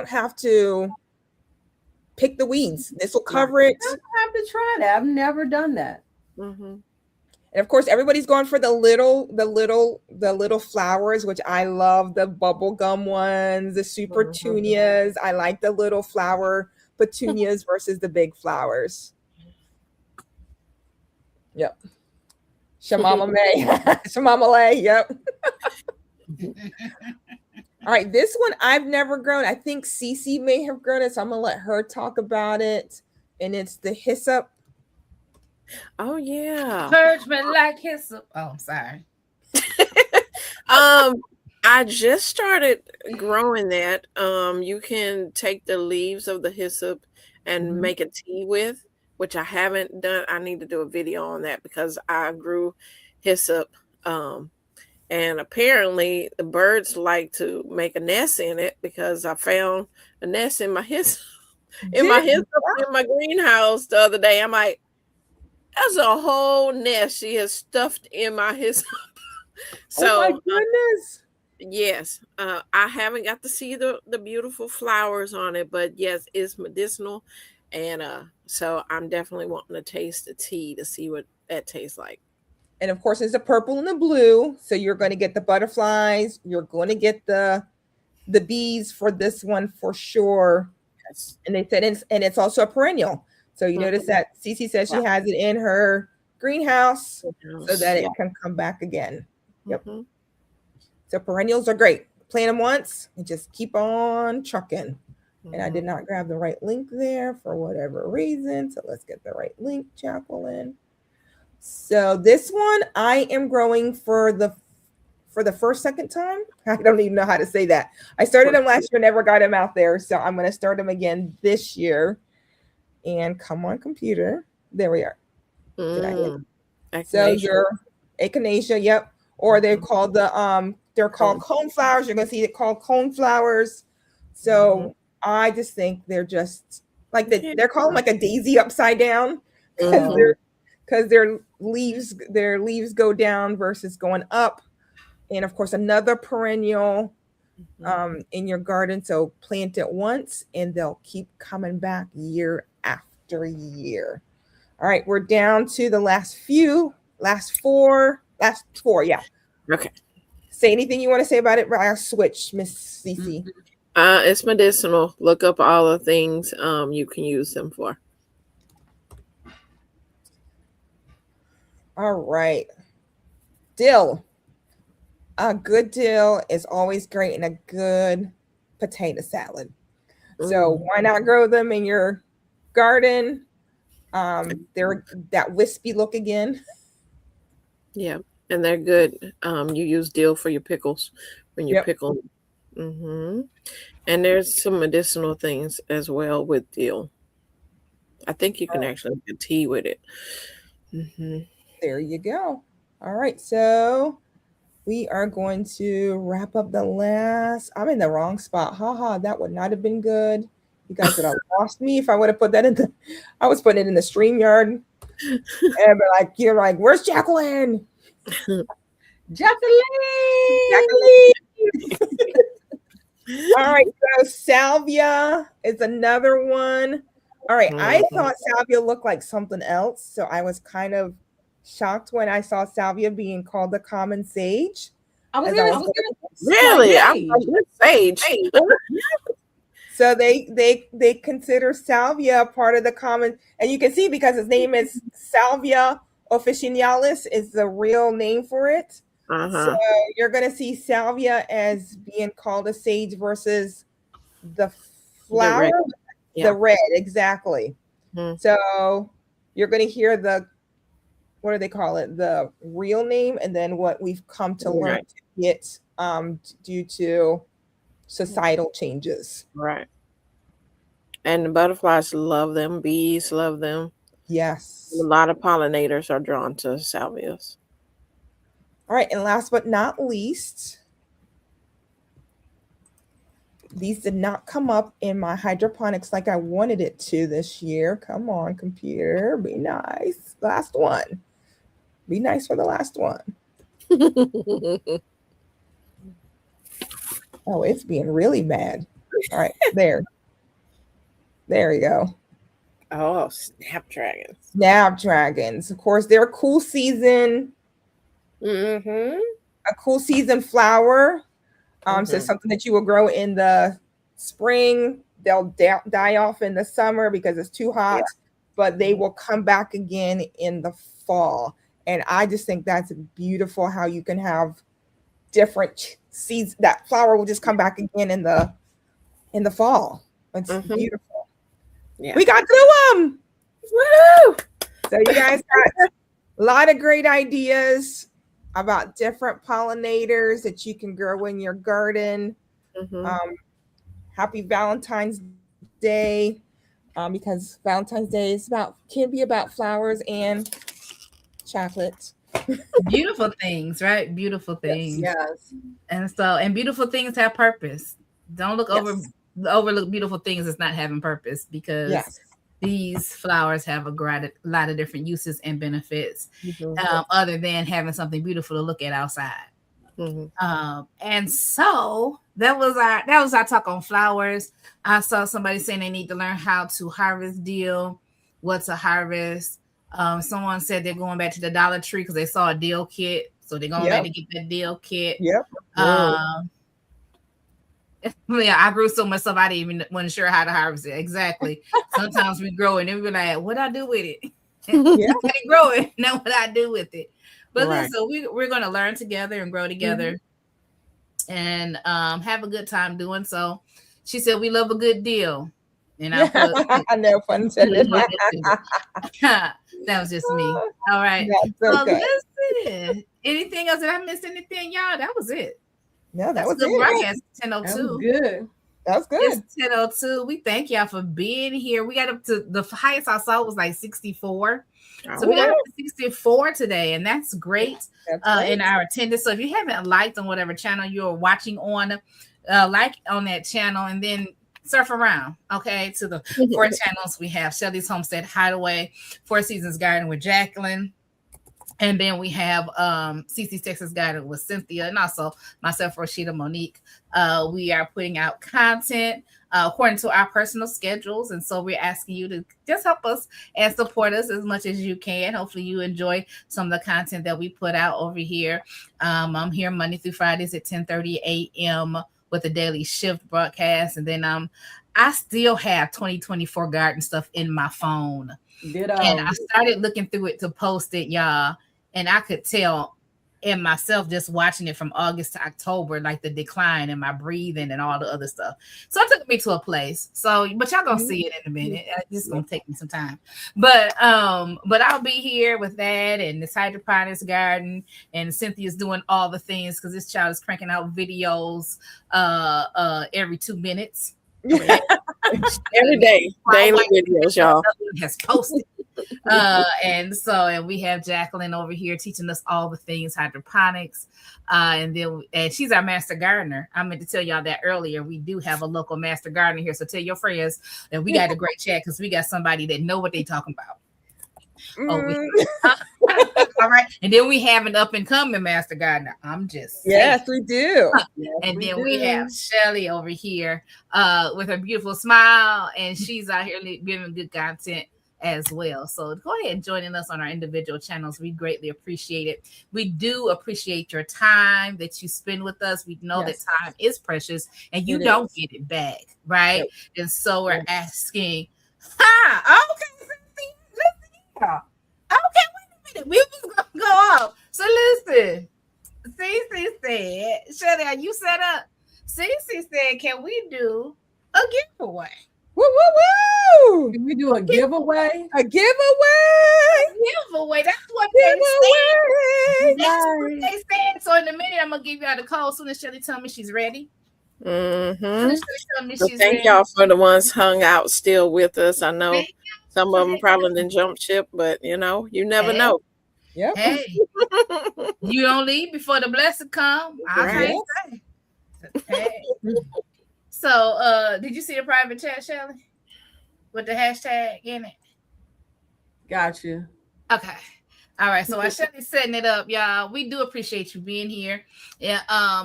B: have to pick the weeds. This will cover it.
C: I have to try that. I've never done that.
B: And of course, everybody's going for the little flowers, which I love. The bubblegum ones, the super petunias. I like the little flower petunias versus the big flowers. Yep. Shamama May. Shamama Lay. Yep. All right. This one I've never grown. I think Cece may have grown it, so I'm going to let her talk about it. And it's the hyssop.
D: Oh, yeah.
A: Purge me like hyssop. Oh, I'm sorry.
D: I just started growing that. You can take the leaves of the hyssop and make a tea with, which I haven't done. I need to do a video on that because I grew hyssop. And apparently the birds like to make a nest in it because I found a nest in my hyssop in my greenhouse the other day. I'm like, that's a whole nest she has stuffed in my hyssop. So,
B: oh my goodness.
D: Yes, I haven't got to see the beautiful flowers on it, but yes, it's medicinal. And so I'm definitely wanting to taste the tea to see what that tastes like.
B: And of course, it's the purple and the blue. So you're going to get the butterflies. You're going to get the bees for this one for sure.
D: Yes.
B: And they said it's also a perennial. So you notice that Cece says she has it in her greenhouse so that it can come back again. Yep. So perennials are great. Plant them once and just keep on trucking. And I did not grab the right link there for whatever reason. So let's get the right link, Jacqueline. So this one I am growing for the second time. I don't even know how to say that. I started them last year, never got them out there. So I'm going to start them again this year. And come on, computer. There we are. So your echinacea, yep. Or they're called they're called cone flowers. You're going to see it called cone flowers. So I just think they're just like they're called like a daisy upside down because their leaves go down versus going up. And of course, another perennial in your garden. So plant it once and they'll keep coming back year after year. All right, we're down to the last four. Yeah.
D: Okay.
B: Say anything you want to say about it, I'll switch, Miss Cece.
D: It's medicinal. Look up all the things you can use them for.
B: All right. Dill. A good dill is always great in a good potato salad. So why not grow them in your garden? They're that wispy look again.
D: Yeah, and they're good. You use dill for your pickles when you pickle. And there's some medicinal things as well with dill. I think you can actually make tea with it.
B: There you go. All right, so we are going to wrap up the last. I'm in the wrong spot. That would not have been good. You guys would have lost me if I would have put that in I was putting it in the StreamYard. And you're like, where's Jacqueline?
C: Jacqueline.
B: All right, so salvia is another one. All right, I thought salvia looked like something else, so I was kind of shocked when I saw salvia being called the common sage.
D: Really? I was sage.
B: So they consider salvia part of the common, and you can see because his name is Salvia officinalis is the real name for it. So you're going to see salvia as being called a sage versus the flower, the red, exactly. So you're going to hear the what do they call it? The real name, and then what we've come to learn
D: Right.
B: to get due to societal changes.
D: Right. And the butterflies love them. Bees love them.
B: Yes.
D: A lot of pollinators are drawn to salvias.
B: All right, and last but not least, these did not come up in my hydroponics like I wanted it to this year. Come on, computer, be nice. Last one. Be nice for the last one. Oh, it's being really bad. All right, there. There we go.
D: Oh, snapdragons.
B: Snapdragons. Of course, they're a cool season.
D: Mm-hmm.
B: A cool season flower. So something that you will grow in the spring. They'll die off in the summer because it's too hot, but they will come back again in the fall. And I just think that's beautiful how you can have different seeds. That flower will just come back again in the fall. It's beautiful.
D: Yeah.
B: We got through them.
D: Woo!
B: So you guys got a lot of great ideas about different pollinators that you can grow in your garden. Happy Valentine's Day, because Valentine's Day can be about flowers and chocolate.
A: Beautiful things, right? Beautiful things.
C: Yes.
A: And beautiful things have purpose. Don't overlook beautiful things as not having purpose, because these flowers have a lot of different uses and benefits, other than having something beautiful to look at outside. And so that was our talk on flowers. I saw somebody saying they need to learn how to harvest deal, what to harvest. Someone said they're going back to the Dollar Tree because they saw a deal kit, so they're going back to get that deal kit. Yeah, I grew so much stuff I didn't even wasn't sure how to harvest it. Exactly. Sometimes we grow and then we're like, what I do with it? I grow it. Know what I do with it. But listen, we're going to learn together and grow together, and have a good time doing so. She said we love a good deal, and I put,
B: I know, fun intended.
A: that was just me. All right. So listen, anything else? Did I miss anything, y'all? That was it.
B: No, that was
A: good
B: it.
A: broadcast. 10:02.
C: That was good.
B: That was good.
A: It's 10:02. We thank y'all for being here. We got up to the highest I saw was like 64. So we got up to 64 today, and that's great. In our attendance. So if you haven't liked on whatever channel you're watching on, like on that channel, and then surf around, okay, to the 4 channels we have: Shelly's Homestead Hideaway, Four Seasons Garden with Jacqueline, and then we have CC's Texas Garden with Cynthia, and also myself, Rashida Monique. We are putting out content according to our personal schedules, and so we're asking you to just help us and support us as much as you can. Hopefully you enjoy some of the content that we put out over here. I'm here Monday through Fridays at 10:30 a.m. with a daily shift broadcast, and then I still have 2024 garden stuff in my phone. And I started looking through it to post it, y'all, and I could tell in myself just watching it from August to October, like the decline in my breathing and all the other stuff. So it took me to a place. So, but y'all gonna see it in a minute. It's just gonna take me some time. But I'll be here with that and this hydroponics garden, and Cynthia's doing all the things because this child is cranking out videos every 2 minutes.
D: Every day, daily videos, y'all.
A: Has posted. And we have Jacqueline over here teaching us all the things hydroponics, and she's our master gardener. I meant to tell y'all that earlier. We do have a local master gardener here, so tell your friends that we got a great chat because we got somebody that know what they talking about. All right, and then we have an up and coming master gardener. I'm just saying.
B: We do.
A: And then we have Shelly over here with her beautiful smile, and she's out here giving good content as well. So go ahead and join us on our individual channels. We greatly appreciate it. We do appreciate your time that you spend with us. We know that time is precious and you don't get it back, right? And so we're asking, wait a minute. We was gonna go off. So listen, Cece said, Shelly, are you set up? Cece said, can we do a giveaway?
B: Woo! Woo, woo, woo!
C: Can we do a giveaway?
B: A giveaway!
A: Giveaway. That's what they
B: Giveaway!
A: said. That's what they said. So in a minute, I'm gonna give y'all the code. Soon as Shelly tell me she's ready. Soon
D: Mm-hmm.
A: as Shelly tell me
D: So
A: she's
D: thank
A: ready.
D: y'all for the ones hung out still with us. I know
A: Thank
D: some of them probably didn't jump ship, but you know, you never
A: Hey.
D: know.
B: Yep.
A: Hey, you don't leave before the blessing come. I
D: Right.
A: can't say. Hey. So, did you see the private chat, Shelly, with the hashtag in it?
C: Gotcha.
A: Okay. All right. So while Shelly's setting it up, y'all, we do appreciate you being here. Yeah.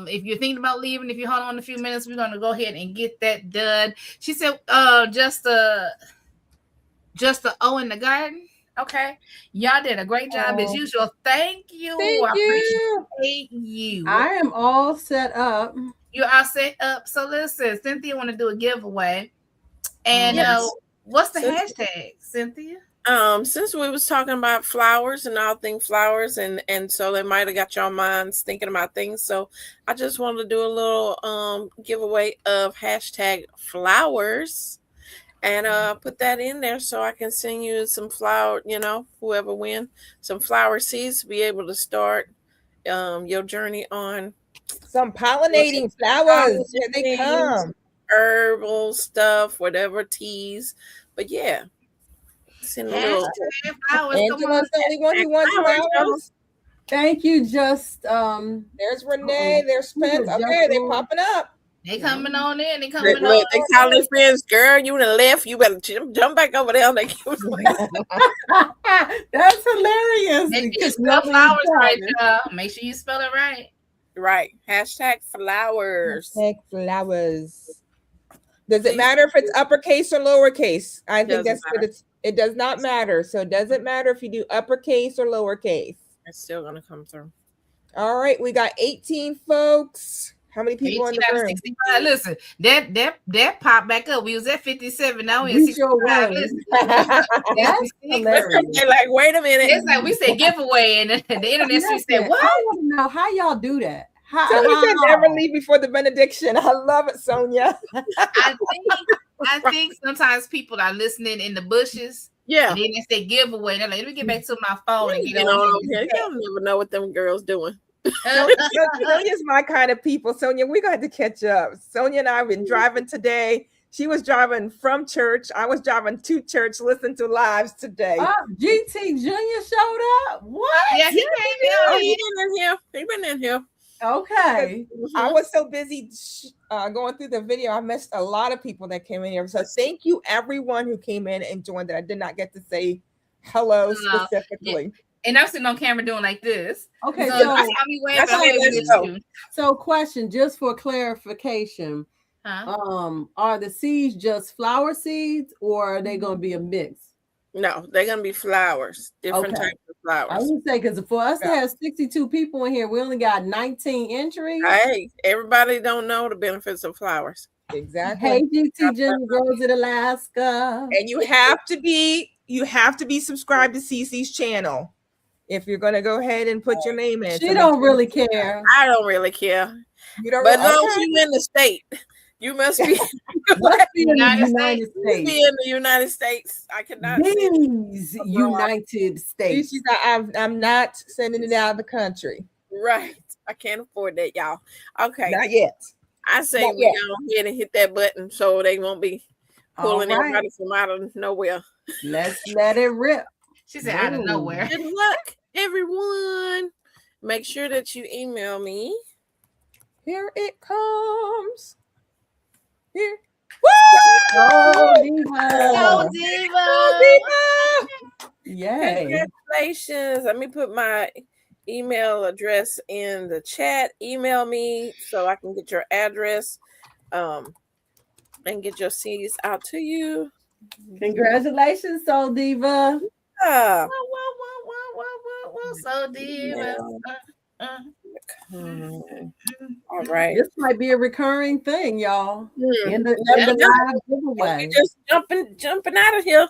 A: If you're thinking about leaving, if you hold on a few minutes, we're gonna go ahead and get that done. She said, just the O in the garden. Okay. Y'all did a great job as usual. Thank you.
B: Thank
A: I
B: you.
A: appreciate you.
C: I am all set up.
A: You all set up. So listen, Cynthia want to do a giveaway. And
D: Yes.
A: what's the
D: Cynthia.
A: hashtag, Cynthia?
D: Since we was talking about flowers and all things flowers, and so they might have got your minds thinking about things. So I just wanted to do a little giveaway of hashtag flowers and put that in there so I can send you some flower, you know, whoever win some flower seeds to be able to start your journey on
B: Some pollinating flowers. Here they come.
D: herbal stuff, whatever teas. But yeah. Send a little
A: Hashtag flowers. Come
B: Angela's the only one who wants flowers.
C: Thank you. Just
B: There's Renee. There's Spence.
C: Just
B: Okay, they're
C: one.
B: popping up.
A: They coming on in. They coming
D: look,
A: on.
D: they call their friends, girl, you done left. You better jump back over there. They keep
C: that's hilarious.
A: Make sure you
C: because
A: spell
C: nobody's
A: flowers right,
C: trying.
A: y'all. Make sure you spell it right.
D: right. Hashtag flowers.
B: Hashtag flowers. Does it matter if it's uppercase or lowercase? I think
D: Doesn't
B: that's good. It does not matter. So it doesn't matter if you do uppercase or lowercase.
D: It's still gonna come through.
B: All right, we got 18 folks. How many people in
A: 18
B: the
A: out of
B: room?
A: 65. Listen, that popped back up. We was at 57. Now we at
C: Use your
A: 65.
C: words.
A: Listen,
C: That's hilarious.
D: They're like, wait a minute.
A: it's like we said giveaway, and the internet street said,
C: Listen,
A: "What?"
C: I want to know how y'all do that. How,
B: Sonia said
C: how?
B: never leave before the benediction. I love it, Sonia.
A: I think sometimes people are listening in the bushes.
D: Yeah.
A: And then they say giveaway. They're like, let me get back to my phone and
D: You
A: get
D: know,
A: on.
D: you don't never know what them girls doing.
B: Sonia's my kind of people. Sonia, we got to catch up. Sonia and I have been driving today. She was driving from church. I was driving to church, listening to lives today.
C: GT Junior showed up. What?
A: Yeah, he
D: Oh,
A: came
D: he been in here. He been in here.
C: Okay.
B: I was so busy going through the video. I missed a lot of people that came in here. So thank you, everyone who came in and joined that I did not get to say hello specifically.
A: And I'm sitting on camera doing like this.
C: Okay.
A: So,
C: So,
A: I me wave,
D: that's
A: but I'm
D: okay,
A: waving
D: let's
A: at
D: go.
A: you.
C: so question, just for clarification,
A: Huh?
C: are the seeds just flower seeds, or are they going to be a mix?
D: No, they're gonna be flowers, different
C: Okay.
D: types of
C: I
D: flowers.
C: would say because for us to have 62 people in here, we only got 19 entries.
D: Hey, everybody don't know the benefits of flowers.
B: Exactly.
C: Hey, GT Junior Girls in Alaska.
B: And you have to be subscribed to Cece's channel if you're gonna go ahead and put your name in.
C: She
B: So
C: don't
B: make sure
C: really
B: you-
C: care.
D: I don't really care.
B: You don't
D: But
B: really,
D: no,
B: okay.
D: you in the state. You must be,
C: Let's be in the
A: United
C: United
D: be
C: States.
D: in the United States. I cannot say
C: These United States.
B: She's like, I'm not sending it out of the country.
D: right. I can't afford that, y'all. Okay.
B: Not yet.
D: I say
B: Not
D: we
B: yet.
D: go ahead and hit that button so they won't be pulling
C: All right.
D: everybody from out of nowhere.
C: Let's let it rip.
A: She said out of
C: Ooh.
A: nowhere.
D: Good luck, everyone. Make sure that you email me.
B: Here it comes. Here.
C: Oh,
B: Woo!
A: Go,
C: Diva.
A: Diva.
C: Yay.
D: Congratulations. Let me put my email address in the chat. Email me so I can get your address and get your CDs out to you.
C: Congratulations, Soul Diva.
D: Ah,
A: Whoa. So Diva.
D: all right.
C: This might be a recurring thing, y'all. In the
D: Never know.
C: live giveaway.
D: We just jumping out of here.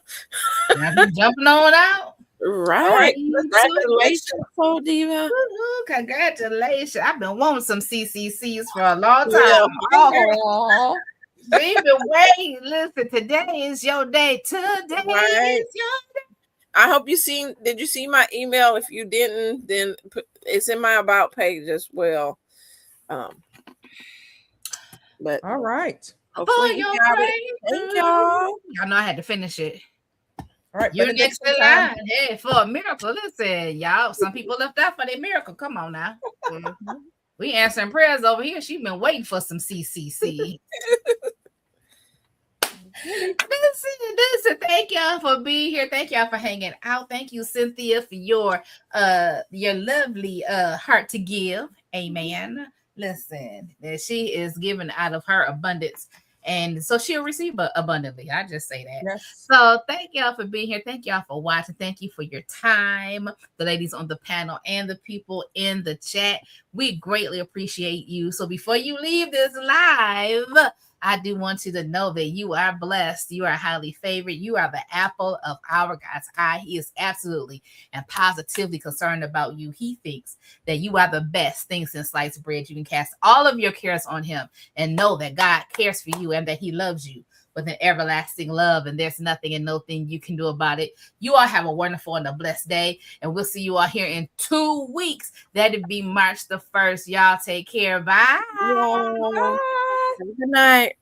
A: Now we jumping on out.
D: Right.
A: All
D: Congratulations, Soul Diva.
A: Woo-hoo, congratulations. I've been wanting some CCCs for a long time.
D: Yeah.
B: Aw.
A: We've been waiting. Listen, today is your day. Today
D: Right.
A: is your
D: I hope you seen. Did you see my email? If you didn't, then it's in my about page as well. But
B: All right.
D: hopefully you got it. Thank y'all.
A: I know I had to finish it.
B: All right.
A: You're next in line. Hey, for a miracle. Listen, y'all. Some people left out for their miracle. Come on now. We answering prayers over here. She's been waiting for some CCC. Listen, thank y'all for being here. Thank y'all for hanging out. Thank you, Cynthia, for your lovely heart to give. Amen. Listen, that she is giving out of her abundance, and so she'll receive abundantly. I just say that.
B: Yes.
A: So thank y'all for being here. Thank y'all for watching. Thank you for your time, the ladies on the panel and the people in the chat. We greatly appreciate you. So before you leave this live, I do want you to know that you are blessed. You are highly favored. You are the apple of our God's eye. He is absolutely and positively concerned about you. He thinks that you are the best thing since sliced bread. You can cast all of your cares on him and know that God cares for you and that he loves you with an everlasting love. And there's nothing and no thing you can do about it. You all have a wonderful and a blessed day. And we'll see you all here in 2 weeks. That'll be March the 1st. Y'all take care. Bye.
D: Good night.